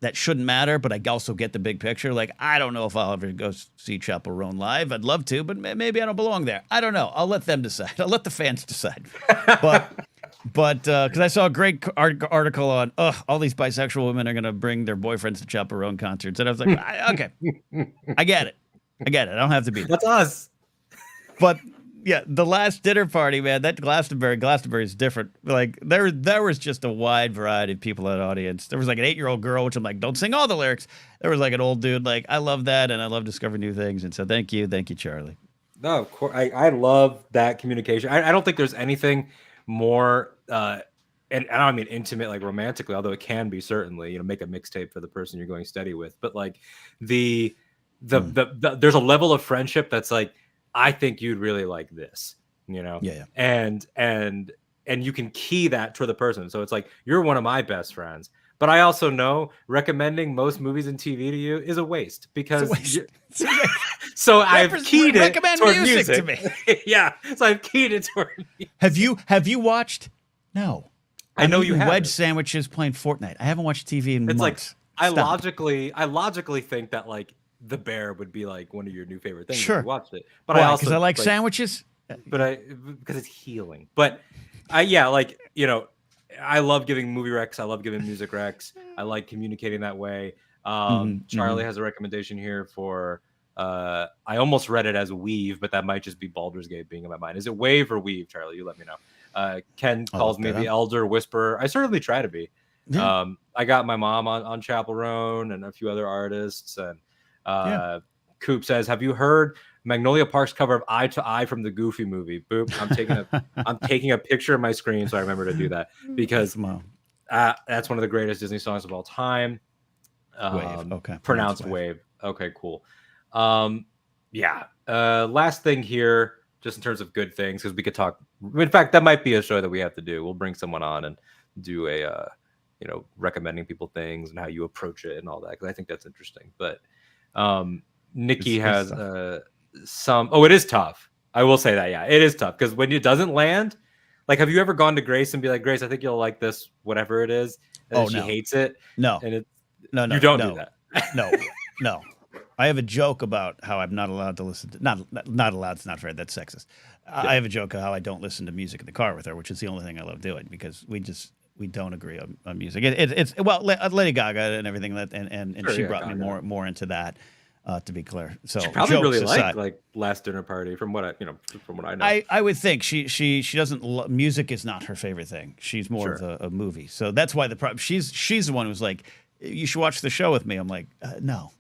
That shouldn't matter, but I also get the big picture. Like, I don't know if I'll ever go see Chapel Roan live. I'd love to, but maybe I don't belong there. I don't know. I'll let them decide. I'll let the fans decide. But because I saw a great article on, all these bisexual women are going to bring their boyfriends to Chapel Roan concerts. And I was like, okay, I get it. I don't have to be there. That's us. But yeah, The Last Dinner Party, man, that Glastonbury is different. Like there was just a wide variety of people in that audience. There was like an 8-year-old girl, which I'm like, don't sing all the lyrics. There was like an old dude. Like, I love that, and I love discovering new things. And so thank you, Charlie. No, of course, I love that communication. I don't think there's anything more, and I don't mean intimate, like romantically, although it can be certainly. Make a mixtape for the person you're going steady with. But like there's a level of friendship that's like, I think you'd really like this, Yeah. And you can key that to the person. So it's like, you're one of my best friends, but I also know recommending most movies and TV to you is a waste because so I've keyed it toward music to me. Yeah. So I've keyed it toward music. Have you watched? No. I know you have wedge sandwiches playing Fortnite. I haven't watched TV in months. Like, I logically think that like The Bear would be like one of your new favorite things if Sure. you watched it. But Why? I also Because I like sandwiches. But because it's healing. But like, you know, I love giving movie recs. I love giving music recs. I like communicating that way. Charlie has a recommendation here for I almost read it as Weave, but that might just be Baldur's Gate being in my mind. Is it Wave or Weave, Charlie? You let me know. Ken calls me the Elder Whisperer. I certainly try to be. Yeah. I got my mom on Chaperone and a few other artists. And Coop says, have you heard Magnolia Park's cover of Eye to Eye from the Goofy movie? Boop. I'm taking a picture of my screen so I remember to do that, because that's one of the greatest Disney songs of all time. Wave. Okay. Pronounced Wave. Okay, cool. Last thing here, just in terms of good things, because we could talk. In fact, that might be a show that we have to do. We'll bring someone on and do a recommending people things and how you approach it and all that, because I think that's interesting. But Nikki has some. Oh, it is tough. I will say that. Yeah, it is tough, because when it doesn't land, like, have you ever gone to Grace and be like, Grace, I think you'll like this, whatever it is, and she hates it? No, and it's no, you don't do that. No. I have a joke about how I'm not allowed to listen to not allowed. It's not fair. That's sexist. I have a joke of how I don't listen to music in the car with her, which is the only thing I love doing, because we don't agree on music. It's Lady Gaga and everything and she brought me more into that. To be clear, so she probably really like Last Dinner Party, from what I know. I would think she doesn't. Music is not her favorite thing. She's more of a movie. So that's why the problem. She's the one who's like, you should watch the show with me. I'm like, no.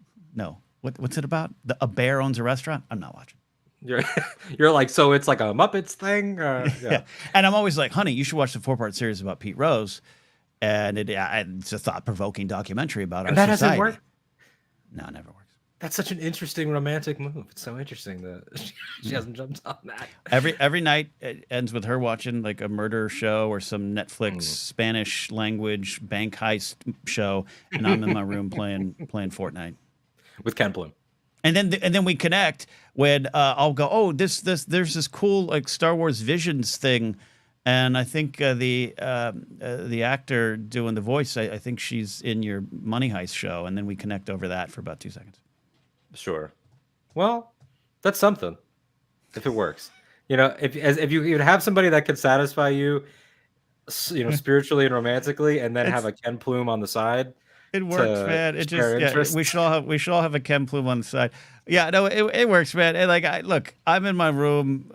What's it about? A bear owns a restaurant? I'm not watching. You're like, so it's like a Muppets thing? Yeah. And I'm always like, honey, you should watch the 4-part series about Pete Rose. And it's a thought-provoking documentary about our society. And that hasn't worked? No, it never works. That's such an interesting romantic move. It's so interesting that she hasn't jumped on that. Every night it ends with her watching like a murder show or some Netflix Spanish language bank heist show, and I'm in my room playing Fortnite with Ken Bloom. And then we connect when I'll go, oh, there's this cool like Star Wars Visions thing, and I think the actor doing the voice, I think she's in your Money Heist show, and then we connect over that for about 2 seconds. Sure. Well, that's something. If it works, if you could have somebody that could satisfy you, spiritually and romantically, and then have a Ken Plume on the side. It works, man. It just we should all have a Ken Plume on the side. Yeah, no, it works, man. And look, I'm in my room,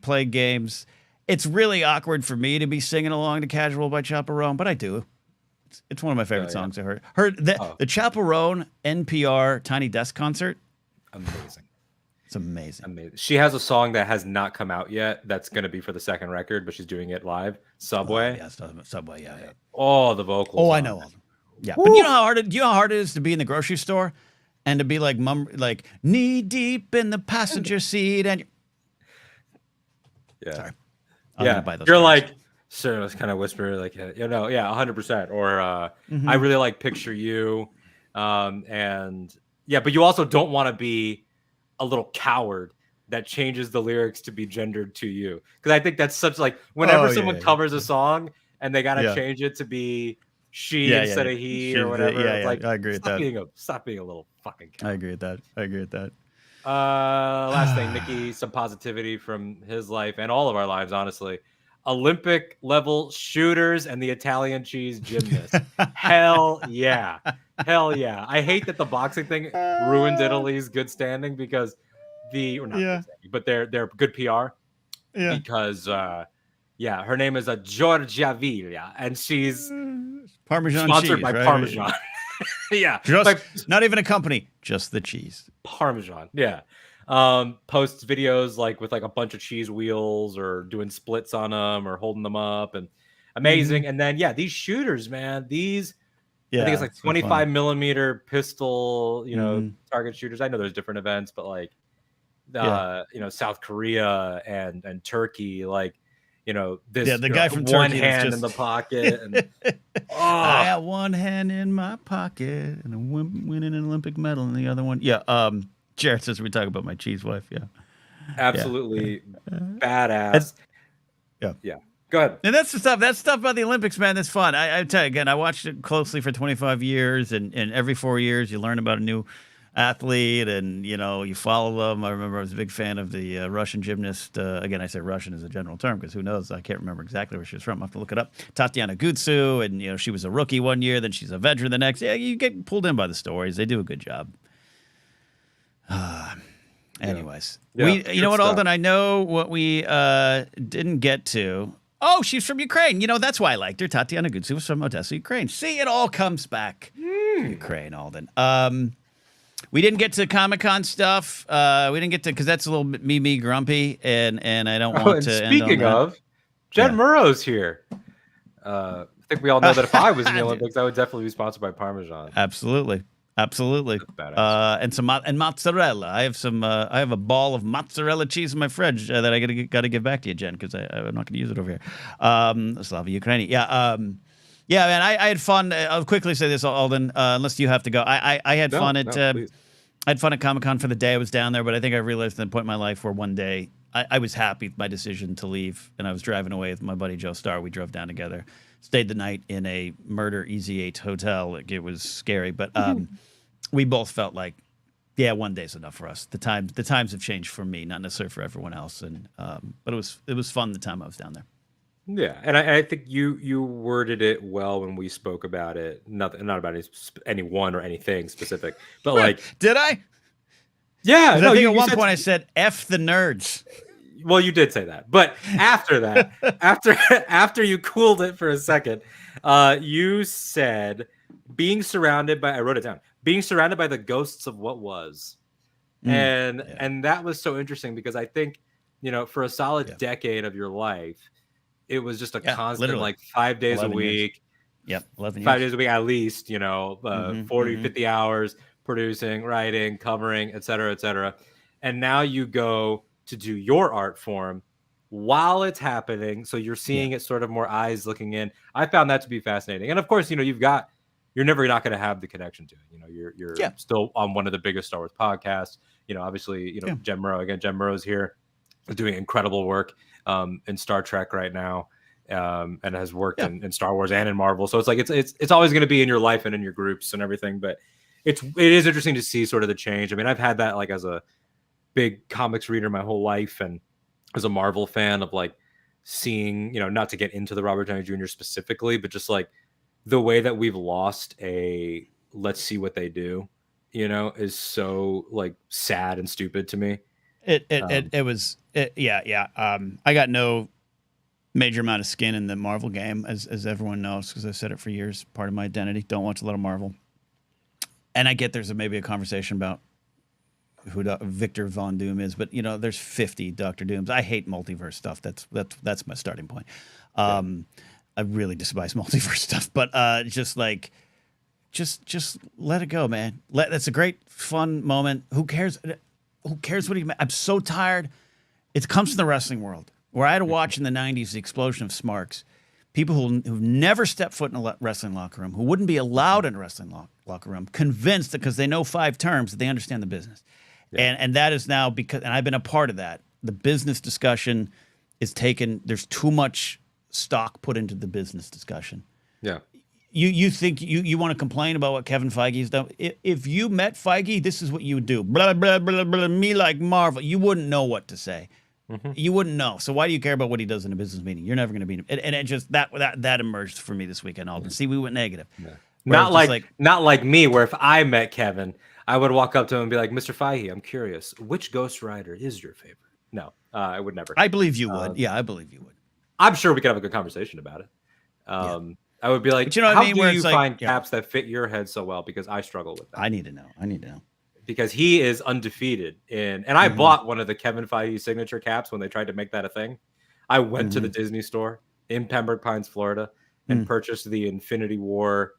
playing games. It's really awkward for me to be singing along to "Casual" by Chaperone, but I do. It's one of my favorite songs I heard. The Chaperone NPR Tiny Desk concert. Amazing. It's amazing. She has a song that has not come out yet. That's going to be for the second record, but she's doing it live. Subway. Subway. Yeah. Oh, the vocals. Oh, I know. Yeah, woo! But you know how hard it is to be in the grocery store and to be like knee deep in the passenger seat and. Yeah. Sorry. You're like. So it's kind of whisper like, 100%. Or I really like Picture You. But you also don't want to be a little coward that changes the lyrics to be gendered to you. Because I think that's such like, whenever someone covers a song and they got to change it to be she instead of he or whatever. I agree with that. Stop being a little fucking coward. I agree with that. Last thing, Nikki, some positivity from his life and all of our lives, honestly. Olympic level shooters and the Italian cheese gymnast. Hell yeah. I hate that the boxing thing ruined Italy's good standing, because but they're good PR. Yeah. Because her name is Giorgia Viglia, and she's Parmesan sponsored cheese, by right? Parmesan. Yeah. Not even a company, just the cheese. Parmesan. Yeah. Posts videos with a bunch of cheese wheels or doing splits on them or holding them up, and amazing. And then these shooters, man, I think it's like 25 millimeter pistol, target shooters. I know there's different events, but South Korea and Turkey, the guy from one Turkey hand in the pocket, and I got one hand in my pocket and I'm winning an Olympic medal in the other one. Jared says we talk about my cheese wife. Yeah. Absolutely badass. Yeah. Go ahead. And that's the stuff. That stuff about the Olympics, man. That's fun. I tell you again, I watched it closely for 25 years, and every 4 years you learn about a athlete, and you follow them. I remember I was a big fan of the Russian gymnast. Again, I say Russian as a general term because who knows? I can't remember exactly where she was from. I have to look it up. Tatiana Gutsu, and she was a rookie one year, then she's a veteran the next. Yeah, you get pulled in by the stories. They do a good job. Anyways, you know what, Alden? I know what we didn't get to. Oh, she's from Ukraine. That's why I liked her. Tatiana Gutsu was from Odessa, Ukraine. See, it all comes back to Ukraine, Alden. We didn't get to Comic-Con stuff. We didn't get to, because that's a little bit me grumpy, and I don't want to end on that. Speaking of, Jen Murrow's here. I think we all know that if I was in the Olympics, I would definitely be sponsored by Parmesan. Absolutely. And mozzarella. I have a ball of mozzarella cheese in my fridge that I got to give back to you, Jen, because I'm not going to use it over here. Slava Ukraini. Yeah, man. I had fun. I'll quickly say this, Alden, unless you have to go. I had fun at I had fun at Comic-Con for the day I was down there, but I think I realized at the point in my life where one day I was happy with my decision to leave, and I was driving away with my buddy Joe Starr. We drove down together, stayed the night in a murder Easy 8 hotel. It was scary, but we both felt like, yeah, one day's enough for us. The times have changed for me, not necessarily for everyone else. And but it was fun the time I was down there. Yeah, and I think you worded it well when we spoke about it. Not about anyone or anything specific, but like, did I? Yeah, no. I think at one point I said "F the nerds." Well, you did say that, but after that, after you cooled it for a second, you said being surrounded by. I wrote it down. Being surrounded by the ghosts of what was, and that was so interesting because I think for a solid decade of your life, it was just a constant literally. Like 5 days a week. Years. 11 years. 5 days a week at least. 40, 50 hours producing, writing, covering, et cetera, and now you go to do your art form while it's happening, so you're seeing it sort of more eyes looking in. I found that to be fascinating, and of course, you're never not going to have the connection to it. You're still on one of the biggest Star Wars podcasts. Obviously, Jen Murrow again. Jen Murrow's here, doing incredible work in Star Trek right now, and has worked in Star Wars and in Marvel. So it's like it's always going to be in your life and in your groups and everything. But it is interesting to see sort of the change. I mean, I've had that like as a big comics reader my whole life, and as a Marvel fan of like seeing not to get into the Robert Downey Jr. specifically, but just like the way that we've lost a let's see what they do, is so like sad and stupid to me. It was. I got no major amount of skin in the Marvel game, as everyone knows, because I've said it for years. Part of my identity. Don't watch a lot of Marvel. And I get there's maybe a conversation about who Victor Von Doom is, but there's 50 Doctor Dooms. I hate multiverse stuff. That's my starting point. I really despise multiverse stuff, but just let it go, man. That's a great fun moment. Who cares? Who cares what I'm so tired. It comes from the wrestling world where I had to watch in the 90s the explosion of smarks. People who've never stepped foot in a wrestling locker room, who wouldn't be allowed in a wrestling locker room, convinced that because they know 5 terms that they understand the business. Yeah. And that is now because, and I've been a part of that. The business discussion is taken. There's too much stock put into the business discussion. Yeah. You think you want to complain about what Kevin Feige's done? If you met Feige, this is what you would do. Blah, blah, blah, blah, me like Marvel. You wouldn't know what to say. Mm-hmm. You wouldn't know. So why do you care about what he does in a business meeting? You're never going to be. And it just that emerged for me this weekend. Alden. See, we went negative. Yeah. Not like me, where if I met Kevin, I would walk up to him and be like, Mr. Feige, I'm curious, which Ghost Rider is your favorite? No, I would never. I believe you would. I believe you would. I'm sure we could have a good conversation about it. I would be like, but how do you find caps that fit your head so well? Because I struggle with that. I need to know. Because he is undefeated and I bought one of the Kevin Feige signature caps when they tried to make that a thing. I went to the Disney store in Pembroke Pines, Florida, and purchased the Infinity War,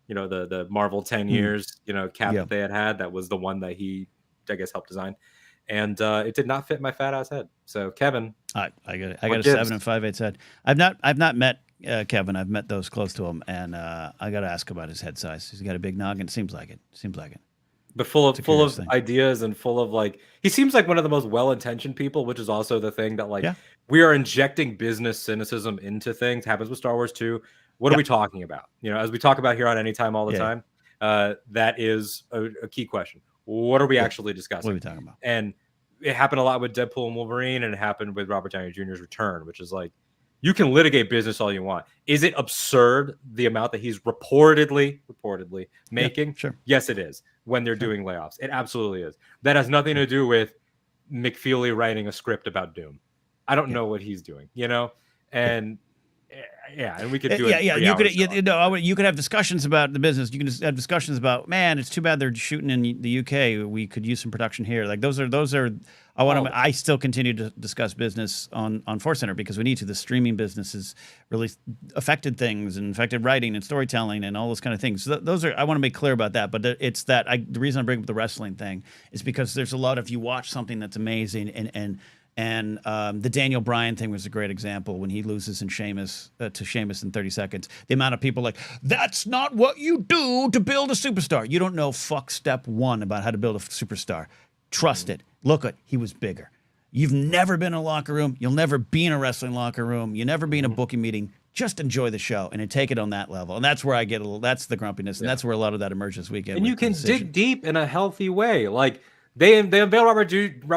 the Marvel 10 years, cap that they had. That was the one that he, I guess, helped design. And it did not fit my fat ass head. So Kevin, I got a 7 5/8 head. I've not met Kevin. I've met those close to him, and I got to ask about his head size. He's got a big noggin. Seems like it. But full of ideas and full of like, he seems like one of the most well-intentioned people, which is also the thing that like we are injecting business cynicism into things. Happens with Star Wars too. What are we talking about? As we talk about here on Anytime all the time, that is a key question. What are we actually discussing? What are we talking about? And it happened a lot with Deadpool and Wolverine, and it happened with Robert Downey Jr.'s return, which is like, you can litigate business all you want. Is it absurd the amount that he's reportedly making? Yeah, sure. Yes, it is. When they're doing layoffs, it absolutely is. That has nothing to do with McFeely writing a script about Doom. I don't know what he's doing, you know, and and we could do it. You could have discussions about the business. You can just have discussions about, man, it's too bad they're shooting in the UK. We could use some production here. Like those are. I still continue to discuss business on Force Center because we need to. The streaming business has really affected things and affected writing and storytelling and all those kind of things. So those are. I want to make clear about that. But it's that the reason I bring up the wrestling thing is because there's a lot of, you watch something that's amazing and the Daniel Bryan thing was a great example when he loses in Sheamus to Sheamus in 30 seconds. The amount of people like, that's not what you do to build a superstar. You don't know step one about how to build a superstar. Trust it. Look at, he was bigger. You've never been in a locker room. You'll never be in a wrestling locker room. You'll never be in a booking meeting. Just enjoy the show and take it on that level. And that's where I get that's the grumpiness. And that's where a lot of that emerges this weekend. And you can dig deep in a healthy way. Like, They unveiled Robert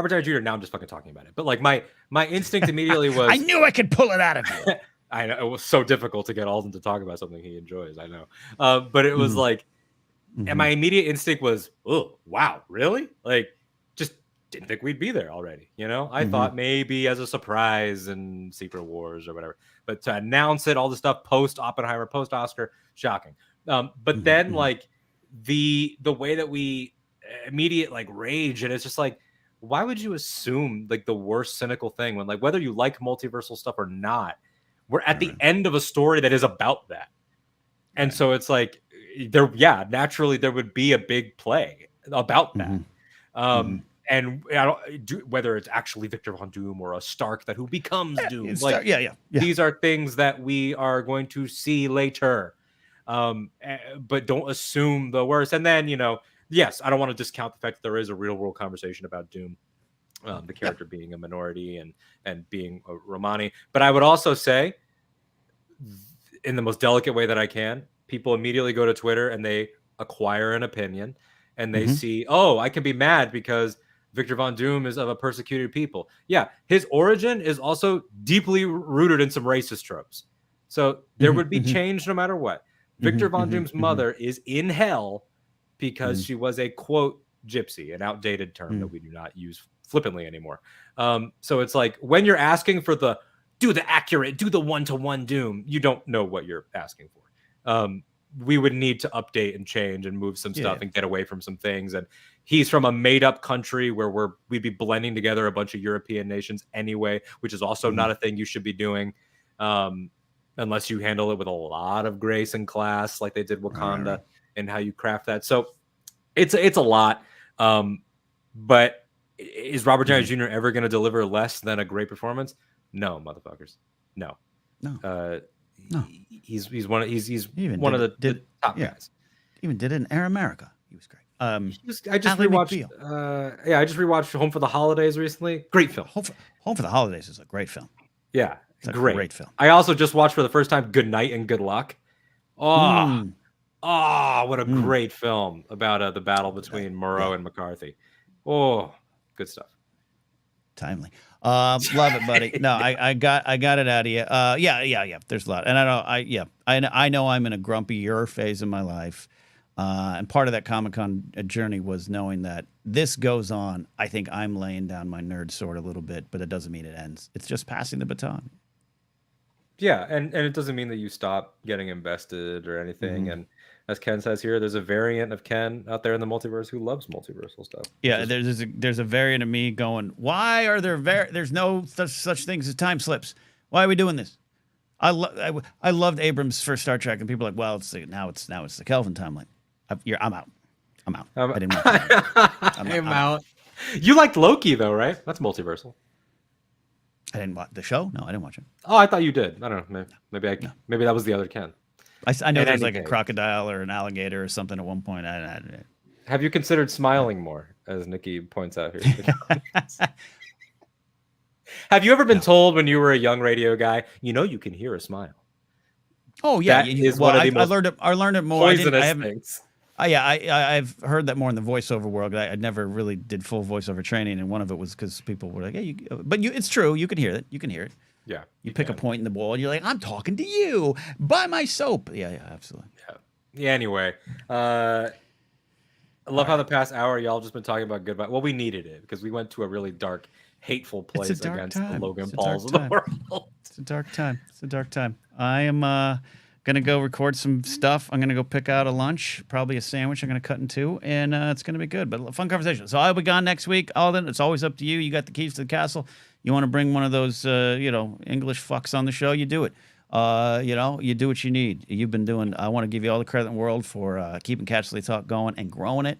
Downey Jr. Now I'm just fucking talking about it. But like my instinct immediately was, I knew I could pull it out of you. I know it was so difficult to get Alden to talk about something he enjoys. I know, but it was like, and my immediate instinct was, oh wow, really? Like, just didn't think we'd be there already. You know, I thought maybe as a surprise in Secret Wars or whatever. But to announce it, all the stuff post Oppenheimer, post Oscar, shocking. But then like the way that we immediate like rage, and it's just like, why would you assume like the worst cynical thing when, like, whether you like multiversal stuff or not, we're at the end of a story that is about that. And so it's like naturally there would be a big play about that. And I don't whether it's actually Victor Von Doom or a Stark who becomes Doom. Like, these are things that we are going to see later. But don't assume the worst. And then, you know, yes, I don't want to discount the fact that there is a real world conversation about Doom, the character being a minority and being a Romani. But I would also say, in the most delicate way that I can, people immediately go to Twitter and they acquire an opinion and they see, oh, I can be mad because Victor Von Doom is of a persecuted people. Yeah, his origin is also deeply rooted in some racist tropes. So there would be change no matter what. Victor Von Doom's mother is in hell because she was a, quote, gypsy, an outdated term that we do not use flippantly anymore. So it's like, when you're asking for do the one-to-one Doom, you don't know what you're asking for. We would need to update and change and move some stuff and get away from some things. And he's from a made-up country where we'd be blending together a bunch of European nations anyway, which is also not a thing you should be doing. Unless you handle it with a lot of grace and class, like they did Wakanda, and how you craft that. So it's a lot. But is Robert Downey Jr. ever going to deliver less than a great performance? No, motherfuckers. No. No. He's one of the top guys. Even did it in Air America. He was great. I just rewatched Home for the Holidays recently. Great film. Home for the Holidays is a great film. Yeah. It's a great film. I also just watched for the first time Good Night and Good Luck. What a great film about the battle between Moreau and McCarthy. Oh, good stuff. Timely. Love it, buddy. No, I got it out of you. Yeah. There's a lot, and I know I'm in a grumpier phase of my life, and part of that Comic-Con journey was knowing that this goes on. I think I'm laying down my nerd sword a little bit, but it doesn't mean it ends. It's just passing the baton. Yeah, and it doesn't mean that you stop getting invested or anything. And as Ken says here, there's a variant of Ken out there in the multiverse who loves multiversal stuff. Yeah, there's a variant of me going, why are there's no such things as time slips? Why are we doing this? I loved Abrams' first Star Trek, and people are like, well, now it's the Kelvin timeline. I'm out. I didn't want that. I'm out. You liked Loki though, right? That's multiversal. I didn't watch the show. No, I didn't watch it. Oh, I thought you did. I don't know. Maybe that was the other Ken. I know there's like a crocodile or an alligator or something at one point. Have you considered smiling more, as Nikki points out here? Have you ever been told when you were a young radio guy, you can hear a smile? Oh yeah, I learned it more. Poisonous things. Yeah, I've heard that more in the voiceover world. I never really did full voiceover training, and one of it was because people were like, "Hey," but it's true. You can hear it. You can hear it. Yeah, you pick a point in the wall, and you're like, "I'm talking to you. Buy my soap." Yeah, absolutely. Yeah. Anyway, I love how the past hour y'all just been talking about goodbye. Well, we needed it because we went to a really dark, hateful place against the Logan Pauls of the world. It's a dark time. It's a dark time. I am gonna go record some stuff. I'm gonna go pick out a lunch, probably a sandwich. I'm gonna cut in two, and it's gonna be good. But fun conversation. So I'll be gone next week. Alden, it's always up to you. You got the keys to the castle. You want to bring one of those, English fucks on the show? You do it. You do what you need. You've been doing. I want to give you all the credit in the world for keeping Catchley Talk going and growing it.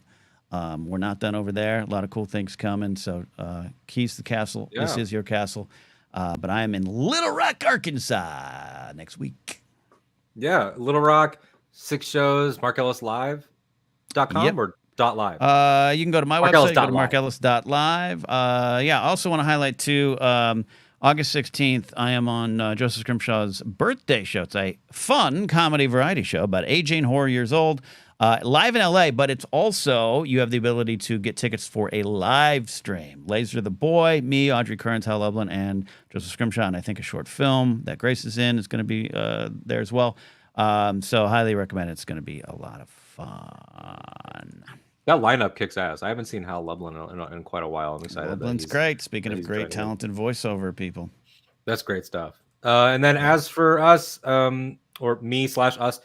We're not done over there. A lot of cool things coming. So keys to the castle. Yeah. This is your castle. But I am in Little Rock, Arkansas next week. Yeah, Little Rock, 6 shows, markellislive.com or .live? You can go to my website, go to markellis.live. I also want to highlight, too, August 16th, I am on Joseph Scrimshaw's birthday show. It's a fun comedy variety show about aging, horror years old, live in L.A., but it's also, you have the ability to get tickets for a live stream. Laser the Boy, me, Audrey Kearns, Hal Lublin, and Joseph Scrimshaw, and I think a short film that Grace is in is going to be there as well. So highly recommend it. It's going to be a lot of fun. That lineup kicks ass. I haven't seen Hal Lublin in quite a while. I'm excited. Lublin's great. Speaking of great, talented voiceover people. That's great stuff. And then as for us, or me/us,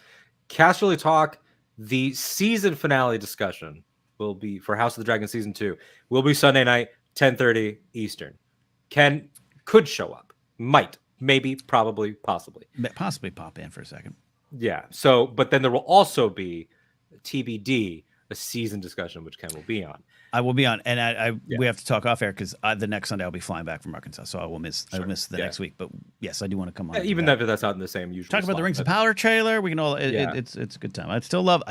Casually Talk, the season finale discussion will be for House of the Dragon Season 2. Will be Sunday night, 10:30 Eastern. Ken could show up. Might. Maybe. Probably. Possibly. Possibly pop in for a second. Yeah. So, but then there will also be TBD, a season discussion, which Ken will be on. I will be on, and we have to talk off air because the next Sunday I'll be flying back from Arkansas, so I will miss the next week. But yes, I do want to come on. Even if that's not in the same usual. Talk about the Rings of Power trailer. We can all. It's a good time. I still love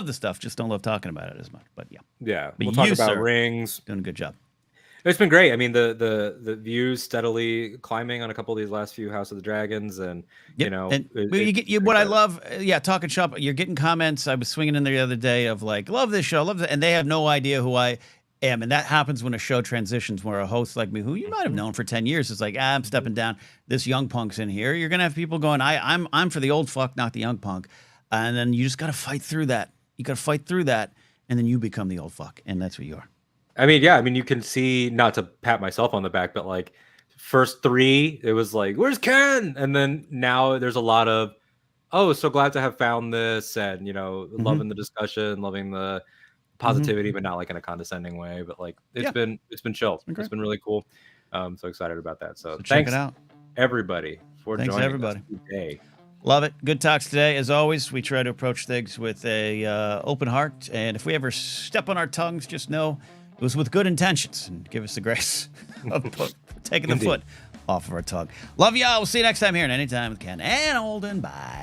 the stuff. Just don't love talking about it as much. But yeah. Yeah. We'll talk about Rings. Doing a good job. It's been great. I mean, the views steadily climbing on a couple of these last few House of the Dragons, and what I love, talking shop. You're getting comments. I was swinging in there the other day of like, love this show, love that, and they have no idea who I am, and that happens when a show transitions, where a host like me, who you might have known for 10 years, is like, I'm stepping down. This young punk's in here. You're gonna have people going, I'm for the old fuck, not the young punk, and then you just gotta fight through that. You gotta fight through that, and then you become the old fuck, and that's what you are. I mean, you can see, not to pat myself on the back, but like first 3, it was like, where's Ken? And then now there's a lot of, so glad to have found this, and loving the discussion, loving the positivity, but not like in a condescending way. But like it's been chill. It's been really cool. So excited about that. So check it out, everybody, for joining us today. Love it. Good talks today. As always, we try to approach things with a open heart, and if we ever step on our tongues, just know it was with good intentions, and give us the grace of taking the foot off of our tongue. Love y'all. We'll see you next time here at Anytime with Ken and Alden. Bye.